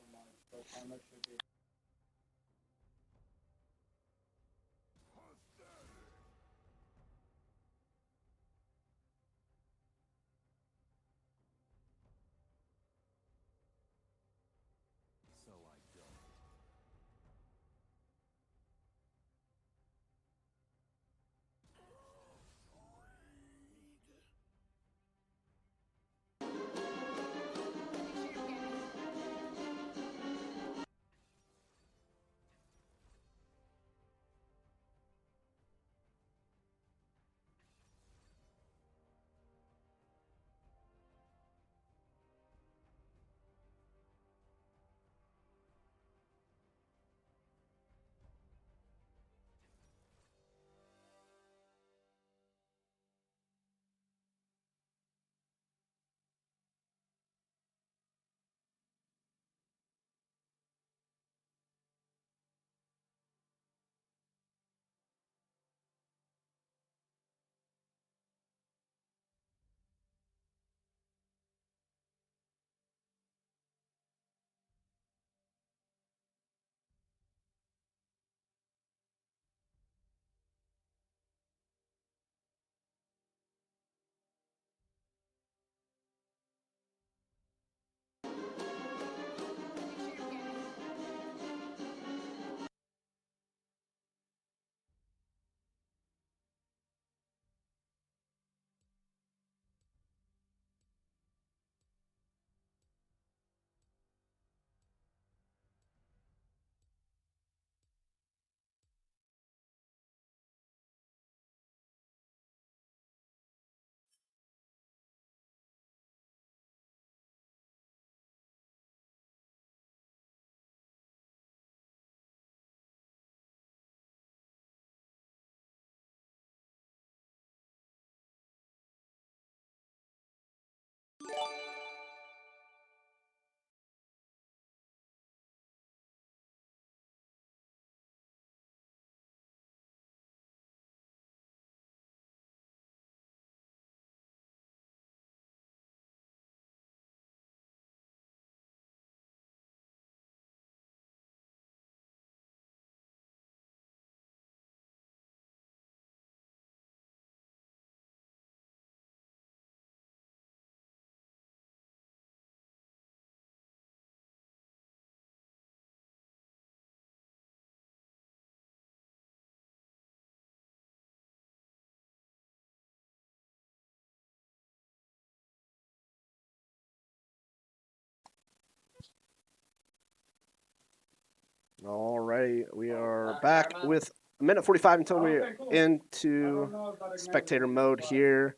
Alrighty, we are back with a minute 45 until we're into spectator mode here.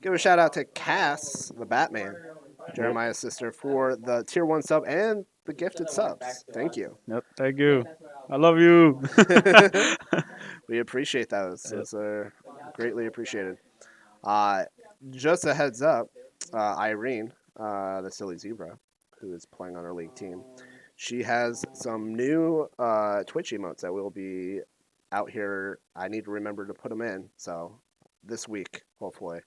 Give a shout out to Cass, the Batman, Jeremiah's sister, for the tier 1 sub and the gifted subs. Thank you. Yep. Thank you. I love you. We appreciate those. Yep. Those are greatly appreciated. Just a heads up, Irene, the silly zebra, who is playing on our league team, she has some new Twitch emotes that will be out here. I need to remember to put them in. So this week, hopefully.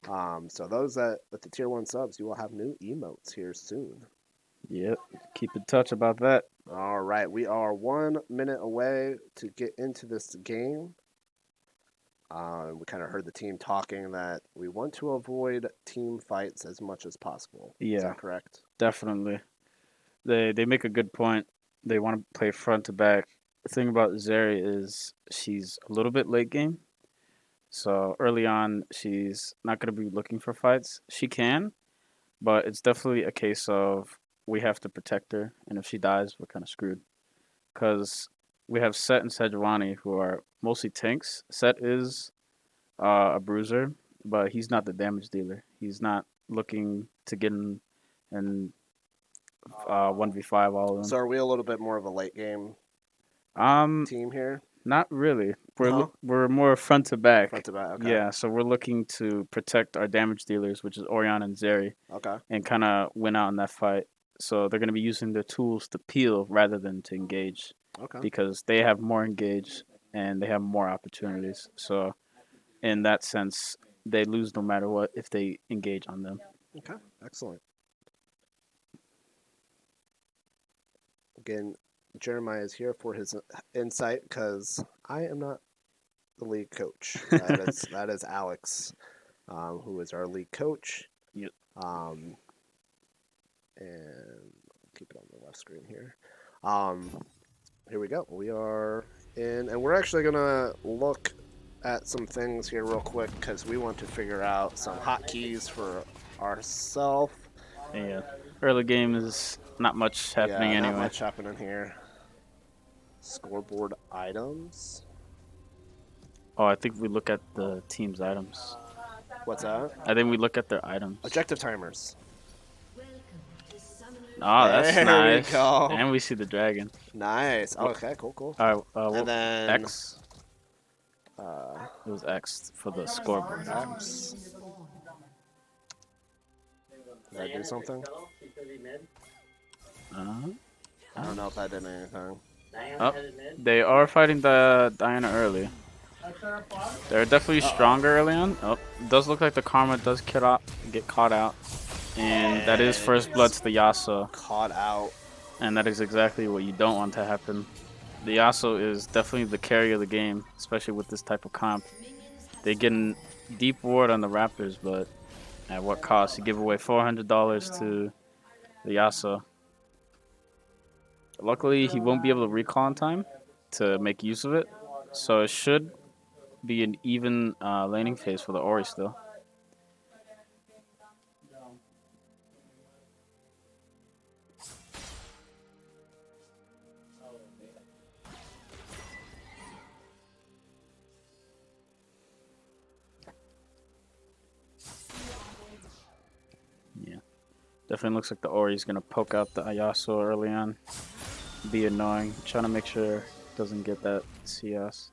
So those that with the tier 1 subs, you will have new emotes here soon. Yep. Keep in touch about that. All right, we are 1 minute away to get into this game. We kind of heard the team talking that we want to avoid team fights as much as possible. Is Yeah. that correct? Definitely. They make a good point. They want to play front to back. The thing about Zeri is she's a little bit late game. So early on, she's not going to be looking for fights. She can, but it's definitely a case of we have to protect her. And if she dies, we're kind of screwed. Because we have Set and Sejuani, who are mostly tanks. Set is a bruiser, but he's not the damage dealer. He's not looking to get in and 1v5 all of them. So are we a little bit more of a late game team here? Not really. No? We're more front to back. Front to back, okay. Yeah, so we're looking to protect our damage dealers, which is Orion and Zeri, Okay. and kind of win out in that fight. So they're going to be using their tools to peel rather than to engage, Okay. because they have more engage and they have more opportunities. So in that sense, they lose no matter what if they engage on them. Okay. Excellent. Again, Jeremiah is here for his insight because I am not the league coach. That is Alex, who is our league coach. Yep. And keep it on the left screen here. Here we go. We are in, and we're actually gonna look at some things here real quick because we want to figure out some hotkeys for ourselves. Yeah. Early game is not much happening Yeah, anyway. not much happening here. Scoreboard items. Oh, I think we look at the team's items. What's that? I think we look at their items. Objective timers. Welcome to Summoner's Oh, that's There we nice. go. And we see the dragon. Nice. Okay, cool. All right, And what, then X. It was X for the scoreboard. X. Did I do something? She's gonna be mid. Uh-huh. I don't know if I did anything. Diana Oh. headed mid. They are fighting the Diana early. They're definitely stronger early on. Oh, it does look like the Karma does get caught out. And that is first blood to the Yasuo. Caught out. And that is exactly what you don't want to happen. The Yasuo is definitely the carry of the game, especially with this type of comp. They get in deep ward on the Raptors, but at what cost? You give away $400 to the Yasuo. Luckily, he won't be able to recall in time to make use of it, so it should be an even laning phase for the Ori still. Yeah, definitely looks like the Ori's gonna poke out the Yasuo early on. Be annoying, trying to make sure it doesn't get that CS.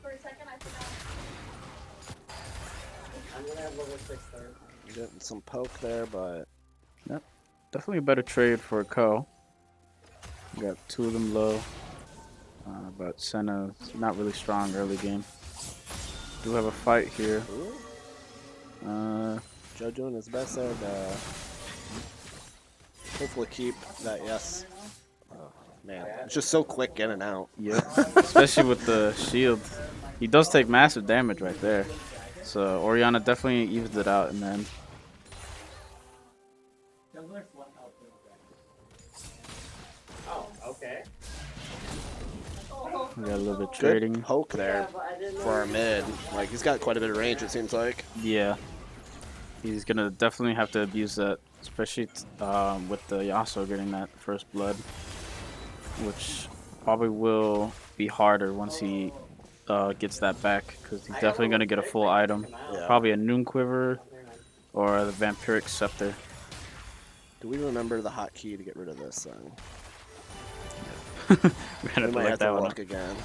For a second, I forgot. I'm gonna have level 6 third. Getting some poke there, but Definitely a better trade for Coe. Got two of them low, but Senna's not really strong early game. Do have a fight here. Joe doing his best there to hopefully keep that yes. Oh, man, it's just so quick in and out. Yep, especially with the shield. He does take massive damage right there. So Oriana definitely evens it out in the end. Oh, okay. Oh, We got a little bit Good trading. poke there for our mid. Like, he's got quite a bit of range, it seems like. Yeah. He's gonna definitely have to abuse that, especially with the Yasuo getting that first blood, which probably will be harder once he gets that back, because he's definitely gonna get a full item, Yeah. probably a Noon Quiver or the Vampiric Scepter. Do we remember the hotkey to get rid of this thing? We're We gonna have to might look have that to one look up. again.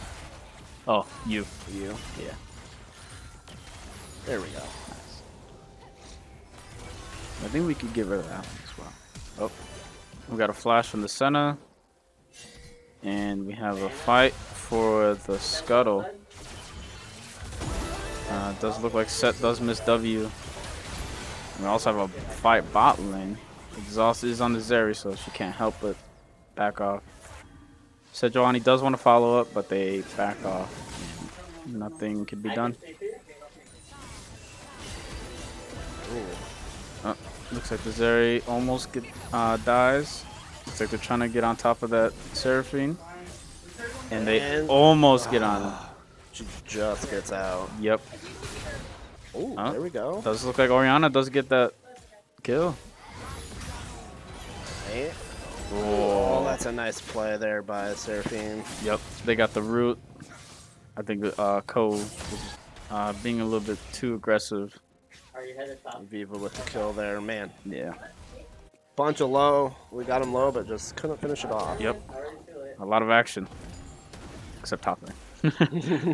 Oh, you. You? Yeah. There we go. I think we could get rid of that one as well. Oh, we got a flash from the center, and we have a fight for the scuttle. It does look like Set does miss W. We also have a fight bot lane. Exhaust is on the Zeri, so she can't help but back off. Sejuani does want to follow up, but they back off. And nothing can be done. Oh, looks like the Zeri almost dies. Looks like they're trying to get on top of that Seraphine. And they almost get on him. She just gets out. Yep. Oh, there we go. Does look like Orianna does get that kill. Hey. Oh, that's a nice play there by Seraphine. Yep. They got the root. I think Coe was being a little bit too aggressive. Viva with the kill there, man. Yeah. Bunch of low. We got him low, but just couldn't finish it off. Yep. A lot of action. Except top lane.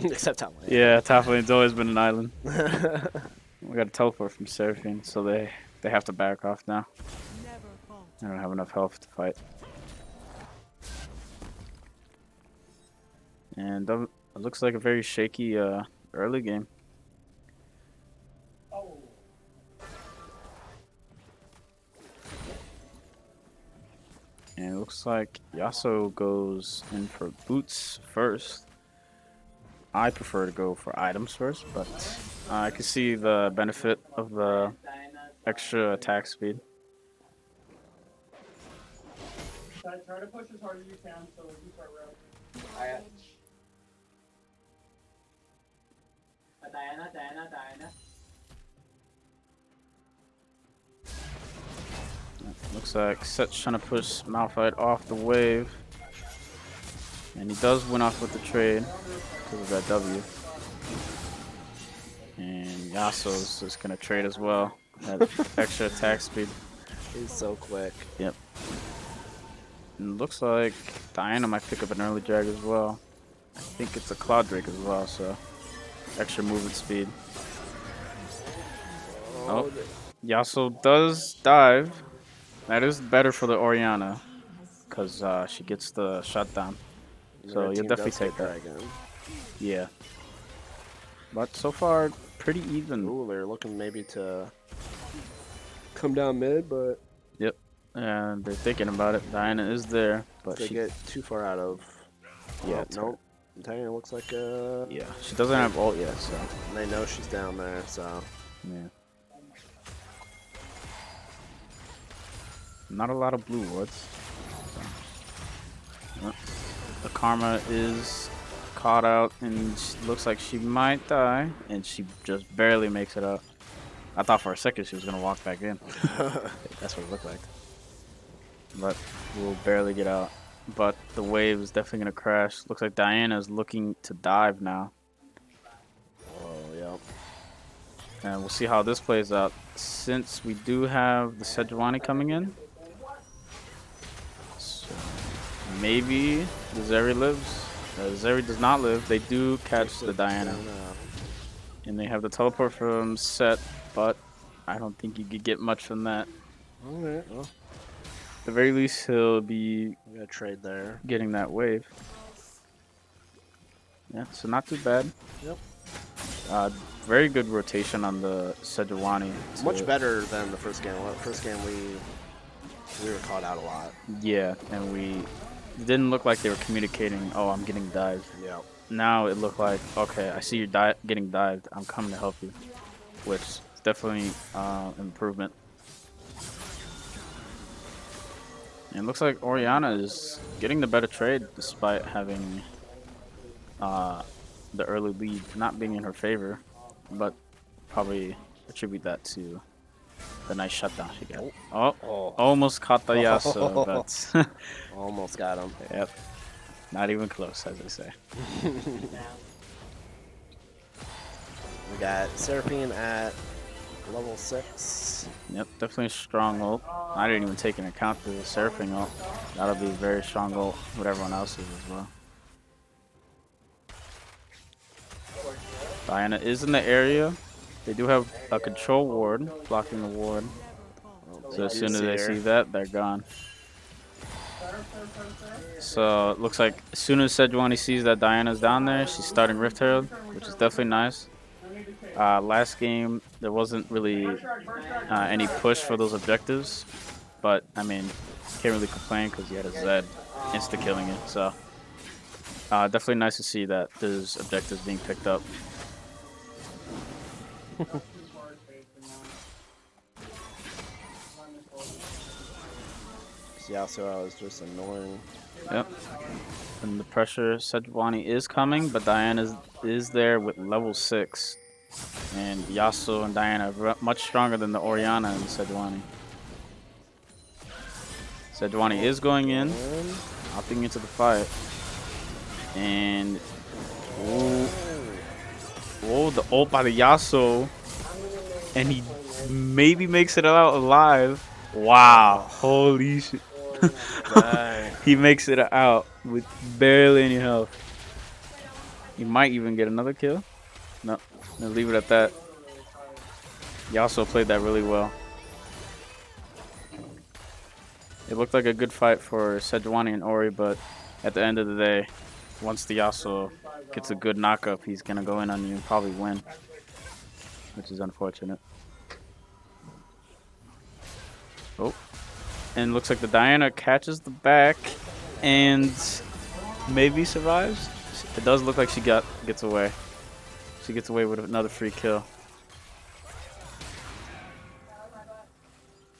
Except top lane. Yeah, top lane's always been an island. We got a teleport from Seraphine, so they have to back off now. They don't have enough health to fight. And it looks like a very shaky early game. And it looks like Yasuo goes in for boots first. I prefer to go for items first, but I can see the benefit of the extra attack speed. Try to push as hard as you can so that you start rallying. Alright. Diana. Looks like Set's trying to push Malphite off the wave. And he does win off with the trade because of that W. And Yasuo's just going to trade as well. That extra attack speed. He's so quick. Yep. And looks like Diana might pick up an early drag as well. I think it's a Cloud Drake as well, so extra movement speed. Oh, Yasuo does dive. That is better for the Orianna because she gets the shutdown. So Red you'll team definitely does take get that. Dragon. Yeah. But so far, pretty even. Ooh, they're looking maybe to come down mid, but Yep. And they're thinking about it. Diana is there, but they she get too far out of. Yeah, Oh, it's nope. Diana looks like yeah, she doesn't have ult yet, so They know she's down there, so. yeah. Not a lot of blue wards. So. The Karma is caught out, and looks like she might die, and she just barely makes it out. I thought for a second she was gonna walk back in. That's what it looked like. But we'll barely get out. But the wave is definitely gonna crash. Looks like Diana is looking to dive now. Oh, yeah. And we'll see how this plays out. Since we do have the Sejuani coming in. So maybe the Zeri lives. Zeri does not live. They do catch the Diana. And they have the teleport from Set, but I don't think you could get much from that. Alright, well, At the very least, he'll be we got a trade there. getting that wave. Yeah, so not too bad. Yep. Very good rotation on the Sejuani. Much better than the first game. First game we were caught out a lot. Yeah, and it didn't look like they were communicating, oh, I'm getting dived. Yeah. Now it looked like, okay, I see you're getting dived. I'm coming to help you, which is definitely improvement. And it looks like Orianna is getting the better trade despite having the early lead not being in her favor, but probably attribute that to the nice shutdown she got. Oh, Oh. almost caught the Yasuo, but Almost got him. yep, not even close, as they say. We got Seraphine at level 6. Yep, definitely a strong ult. I didn't even take into account the Seraphine ult. That'll be a very strong ult with everyone else's as well. Diana is in the area. They do have a control ward blocking the ward. So as soon as they see that, they're gone. So it looks like as soon as Sejuani sees that Diana's down there, she's starting Rift Herald, which is definitely nice. Last game, there wasn't really any push for those objectives. But, I mean, can't really complain because he had a Zed insta-killing it. So definitely nice to see that there's objectives being picked up. Yasuo is just annoying. Yep. And the pressure, Sejuani is coming, but Diana is there with level 6. And Yasuo and Diana are much stronger than the Orianna and Sejuani. Sejuani is going in, opting into the fight. And oh, the ult by the Yasuo. And he maybe makes it out alive. Wow, holy shit. He makes it out with barely any health. He might even get another kill. No, I'll leave it at that. He also played that really well. It looked like a good fight for Sejuani and Ori, but at the end of the day, once the Yasuo gets a good knockup, he's going to go in on you and probably win, which is unfortunate. Oh, and looks like the Diana catches the back and maybe survives. It does look like she gets away. She gets away with another free kill.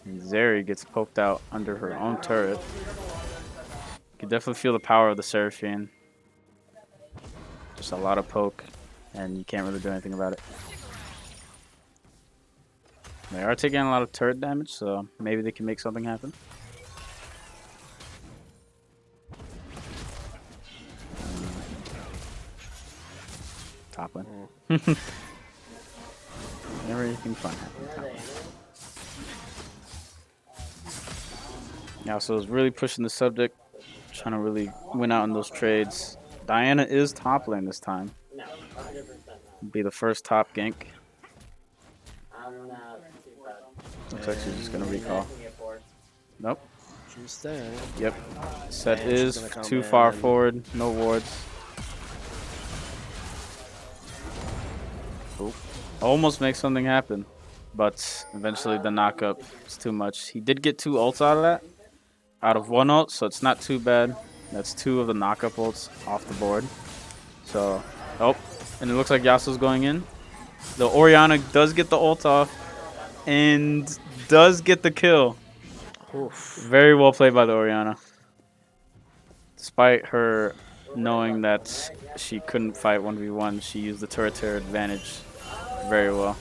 And Zeri gets poked out under her own turret. You can definitely feel the power of the Seraphine. Just a lot of poke, and you can't really do anything about it. They are taking a lot of turret damage, so maybe they can make something happen. Top lane. Never anything fun happened top lane. Yeah, so it's really pushing the subject, trying to really win out in those trades. Diana is top lane this time. No, 100% Be the first top gank. I'm not too bad. Looks like she's just gonna recall. Nope. She's staying. Yep. Set And she's is gonna come too far in. forward. No wards. Oop. Almost makes something happen, but eventually the knockup is too much. He did get 2 ults out of that, out of 1 ult, so it's not too bad. That's 2 of the knockup ults off the board. So, oh, and it looks like Yasuo's going in. The Orianna does get the ult off and does get the kill. Oof. Very well played by the Orianna. Despite her knowing that she couldn't fight 1v1, she used the turret to her advantage very well.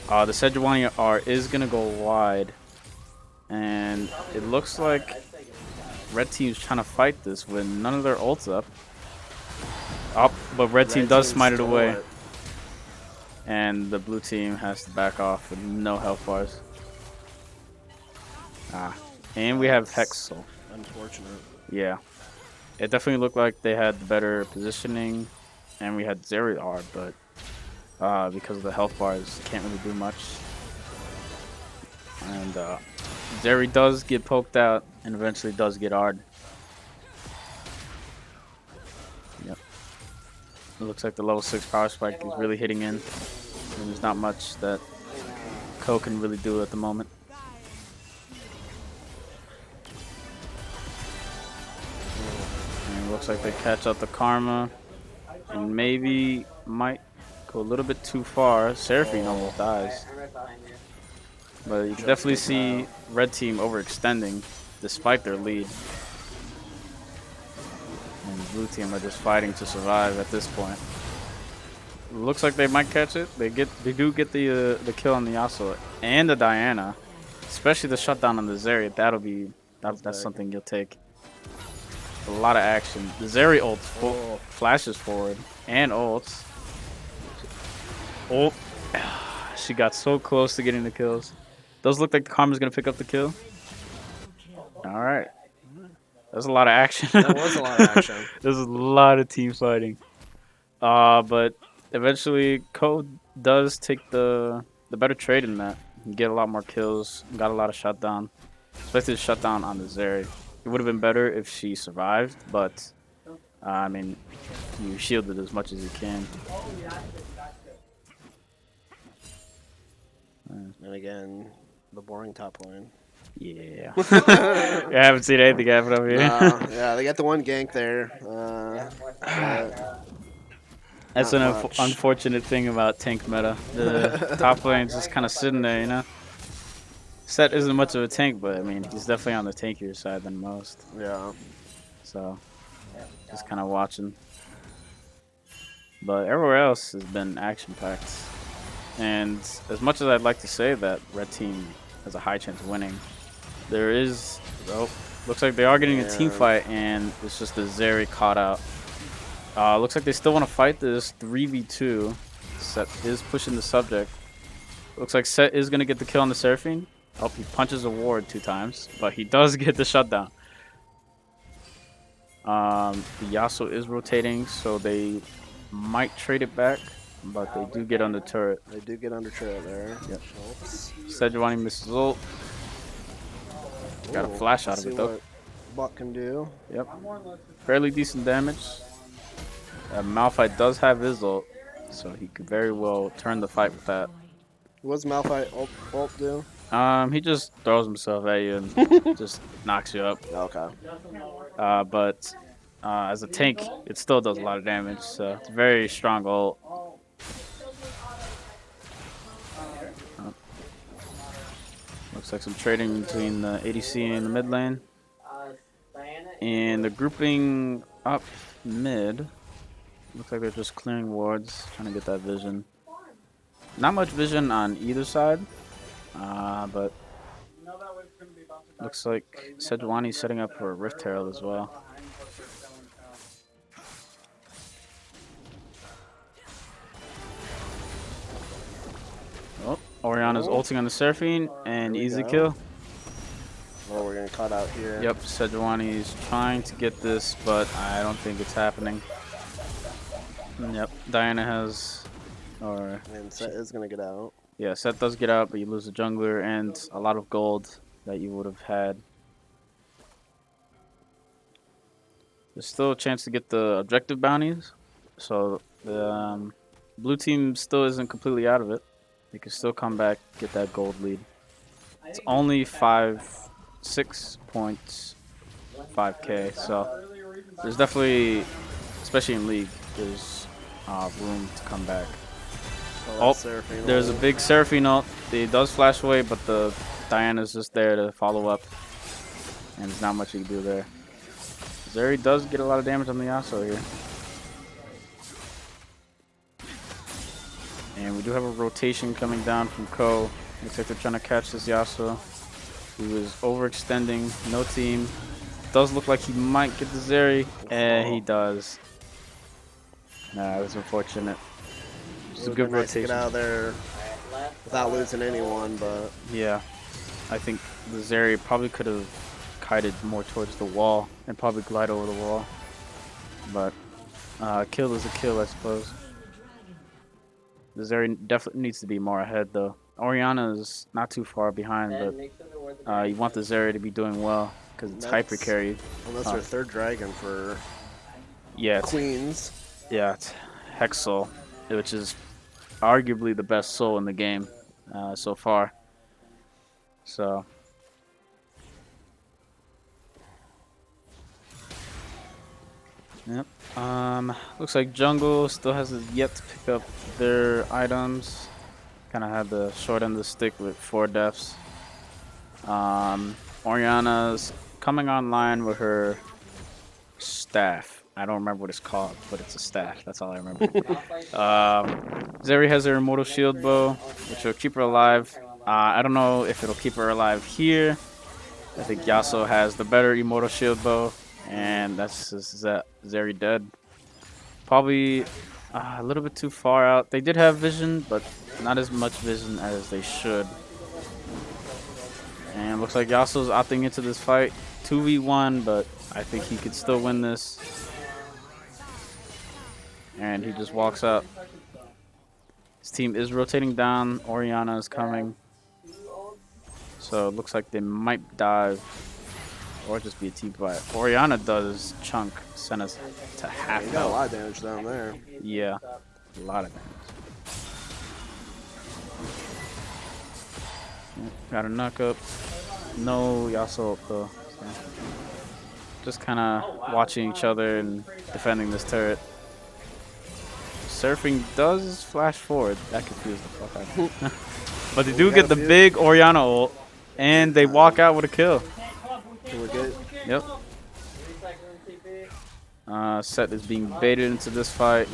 The Sejuani R is going to go wide. And it looks like red team's trying to fight this with none of their ults up. Oh, but red team does smite it away. And the blue team has to back off with no health bars. And we have Hex Soul. Unfortunate. Yeah. It definitely looked like they had the better positioning. And we had Zeri R, but because of the health bars, can't really do much. And Zeri does get poked out and eventually does get R'd. Yep. It looks like the level 6 power spike is really hitting in. And there's not much that Coe can really do at the moment. And it looks like they catch out the Karma. And maybe might go a little bit too far. Seraphine almost dies. I'm right behind you. But you can definitely see red team overextending despite their lead. And blue team are just fighting to survive at this point. Looks like they might catch it. They do get the kill on the Yasuo and the Diana, especially the shutdown on the Zeri. That's something you'll take. A lot of action. The Zeri ults flashes forward and ults. Oh, she got so close to getting the kills. Does look like the Karma's gonna pick up the kill. All right, that's a lot of action. That was a lot of action. There's a lot of team fighting. But eventually, Coe does take the better trade in that. Get a lot more kills. Got a lot of shutdown, especially the shutdown on the Zeri. It would have been better if she survived, but I mean, you shielded as much as you can. And again, the boring top lane. Yeah. I haven't seen anything happen over here. Yeah, they got the one gank there. That's not an much. unfortunate thing about tank meta. The top lane's just kind of sitting there, you know? Set isn't much of a tank, but I mean, he's definitely on the tankier side than most. Yeah. So, just kind of watching. But everywhere else has been action-packed. And as much as I'd like to say that red team has a high chance of winning, there is, looks like they are getting a team fight, and it's just the Zeri caught out. Looks like they still want to fight this 3v2. Set is pushing the subject. Looks like Set is going to get the kill on the Seraphine. Oh, he punches a ward 2 times, but he does get the shutdown. The Yasuo is rotating, so they might trade it back, but they do get on the turret. They do get under turret there. Yep. Oops. Sejuani misses ult. Got a flash out of it, though. What Buck can do. Yep. Fairly decent damage. Malphite does have his ult, so he could very well turn the fight with that. What does Malphite ult do? He just throws himself at you and just knocks you up. Okay. But as a tank, it still does a lot of damage, so it's a very strong ult. Looks like some trading between the ADC and the mid lane. And the grouping up mid. Looks like they're just clearing wards, trying to get that vision. Not much vision on either side, but looks like Sejuani's setting up for a Rift Herald as well. Oh, Oriana's ulting on the Seraphine, and easy kill. Oh, we're getting caught out here. Yep, Sejuani's trying to get this, but I don't think it's happening. Yep, Diana has, And Set is going to get out. yeah, Set does get out, but you lose the jungler and a lot of gold that you would have had. There's still a chance to get the objective bounties, so the blue team still isn't completely out of it. They can still come back, get that gold lead. It's only 6.5k, so there's definitely, especially in League, there's room to come back. Oh, there's a big Seraphine ult. It does flash away, but the Diana's just there to follow up, and there's not much you can do there. Zeri does get a lot of damage on the Yasuo here. And we do have a rotation coming down from Coe. Looks like they're trying to catch this Yasuo. He was overextending, no team. Does look like he might get the Zeri, and he does. Nah, that's unfortunate. It's a good nice to rotation. get out of there without losing anyone, but Yeah, I think the Zeri probably could have kited more towards the wall and probably glide over the wall. But kill is a kill, I suppose. The Zeri definitely needs to be more ahead, though. Oriana is not too far behind, but you want the Zeri to be doing well because it's hyper carried. well, that's our third dragon for Yeah, Queens. it's Hexal, which is arguably the best soul in the game so far. So. Yep. Looks like Jungle still has yet to pick up their items. Kind of had the short end of the stick with 4 deaths. Oriana's coming online with her staff. I don't remember what it's called, but it's a staff. That's all I remember. Zeri has her immortal shield bow, which will keep her alive. I don't know if it'll keep her alive here. I think Yasuo has the better immortal shield bow, and that's just Zeri dead. Probably a little bit too far out. They did have vision, but not as much vision as they should. And looks like Yasuo's opting into this fight. 2v1, but I think he could still win this. And he just walks up. His team is rotating down. Orianna is coming. So it looks like they might dive or just be a team fight. Orianna does chunk Senna to half You got a health. lot of damage down there. Yeah, a lot of damage. Yep, got a knock up. No Yasuo up though. So just kind of watching each other and defending this turret. Surfing does flash forward. That confused the fuck out of me. But they do get the big Orianna ult, and they walk out with a kill. So we're good. Yep. Set is being baited into this fight.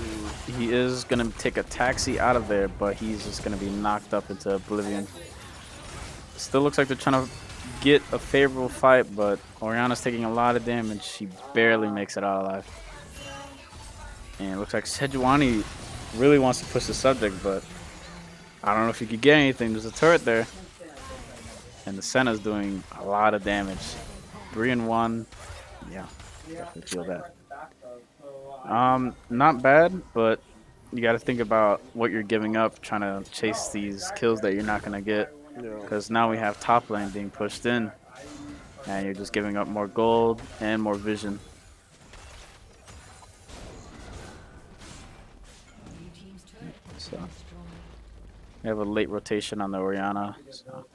He is going to take a taxi out of there, but he's just going to be knocked up into oblivion. Still looks like they're trying to get a favorable fight, but Orianna's taking a lot of damage. She barely makes it out alive. And it looks like Sejuani really wants to push the subject, but I don't know if he could get anything. There's a turret there. And the Senna's doing a lot of damage. 3-1. Yeah, definitely feel that. Not bad, but you got to think about what you're giving up trying to chase these kills that you're not going to get. Because now we have top lane being pushed in. And you're just giving up more gold and more vision. So we have a late rotation on the Orianna. So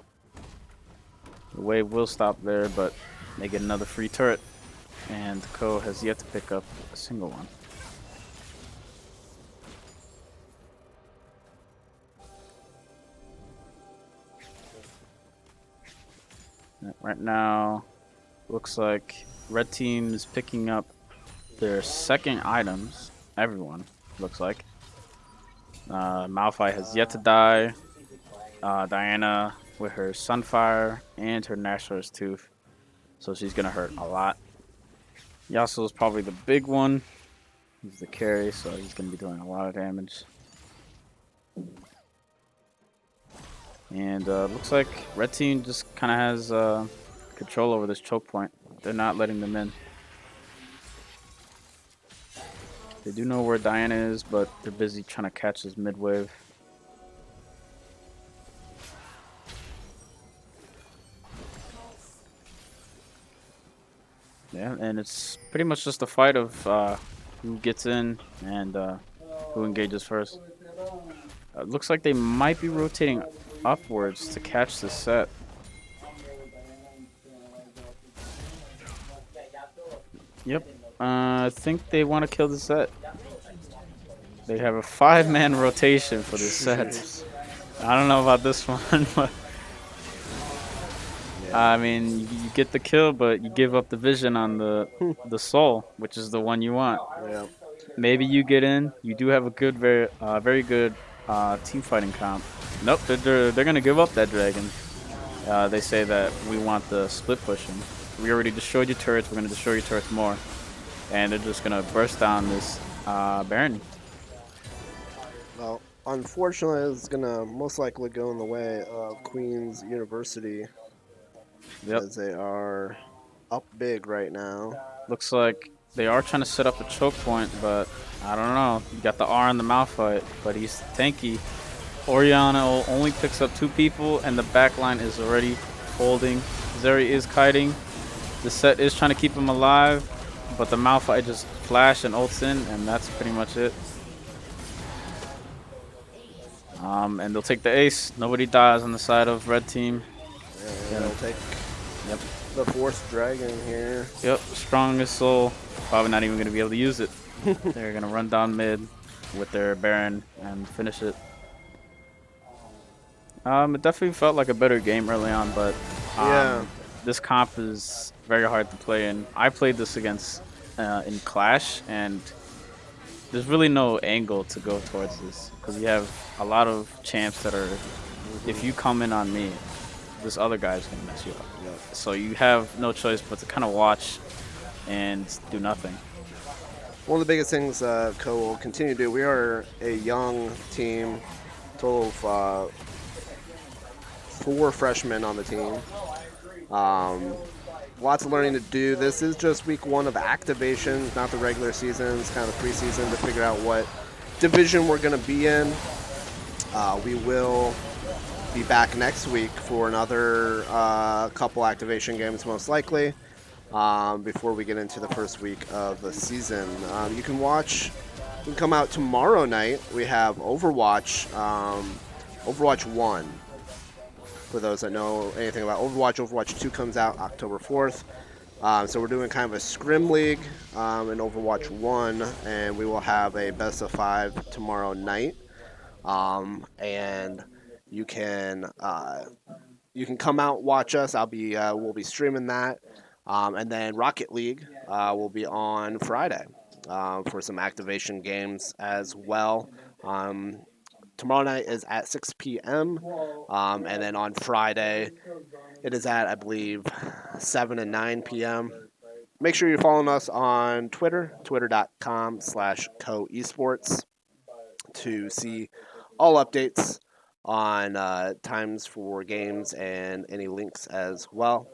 the wave will stop there, but they get another free turret. And Coe has yet to pick up a single one. Right now, looks like red team is picking up their second items. Everyone, looks like. Malphite has yet to die. Diana with her Sunfire and her Nashor's Tooth. So she's going to hurt a lot. Yasuo is probably the big one. He's the carry, so he's going to be doing a lot of damage. And looks like red team just kind of has control over this choke point. They're not letting them in. They do know where Diana is, but they're busy trying to catch this mid wave. Yeah, and it's pretty much just a fight of who gets in and who engages first. Looks like they might be rotating upwards to catch the set. Yep. I think they want to kill the set. They have a 5-man rotation for this set. I don't know about this one, but I mean, you get the kill, but you give up the vision on the soul, which is the one you want. Yeah. Maybe you get in. You do have a good, very good team fighting comp. Nope, they're gonna give up that dragon. They say that we want the split pushing. We already destroyed your turrets. We're gonna destroy your turrets more, and they're just gonna burst down this Baron. Well, unfortunately, it's gonna most likely go in the way of Queen's University. Yep. As they are up big right now. Looks like they are trying to set up a choke point, but I don't know. You got the R on the Malphite, but he's tanky. Orianna only picks up 2 people, and the back line is already folding. Zeri is kiting. The set is trying to keep him alive, but the Malphite just flash and ults in, and that's pretty much it. And they'll take the ace. Nobody dies on the side of red team. Yeah, they'll take the 4th dragon here. Yep, strongest soul. Probably not even going to be able to use it. They're going to run down mid with their Baron and finish it. It definitely felt like a better game early on, but Yeah. this comp is very hard to play in. I played this against in Clash, and there's really no angle to go towards this because you have a lot of champs that are. If you come in on me, this other guy's gonna mess you up. Yep. So you have no choice but to kind of watch and do nothing. One of the biggest things Coe will continue to do. We are a young team, total of 4 freshmen on the team. Lots of learning to do. This is just week 1 of activation, not the regular season. It's kind of the preseason to figure out what division we're going to be in. We will be back next week for another couple activation games, most likely, before we get into the first week of the season. You can come out tomorrow night. We have Overwatch, Overwatch 1. For those that know anything about Overwatch, Overwatch 2 comes out October 4th. So we're doing kind of a scrim league in Overwatch 1, and we will have a best of 5 tomorrow night. And you can come out, watch us. We'll be streaming that, and then Rocket League will be on Friday for some activation games as well. Tomorrow night is at 6 p.m. And then on Friday, it is at, I believe, 7 and 9 p.m. Make sure you're following us on Twitter, twitter.com/coesports, to see all updates on times for games and any links as well.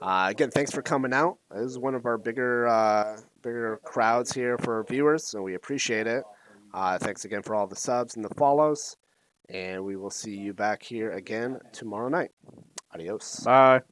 Again, thanks for coming out. This is one of our bigger crowds here for viewers, so we appreciate it. Thanks again for all the subs and the follows, and we will see you back here again tomorrow night. Adios. Bye.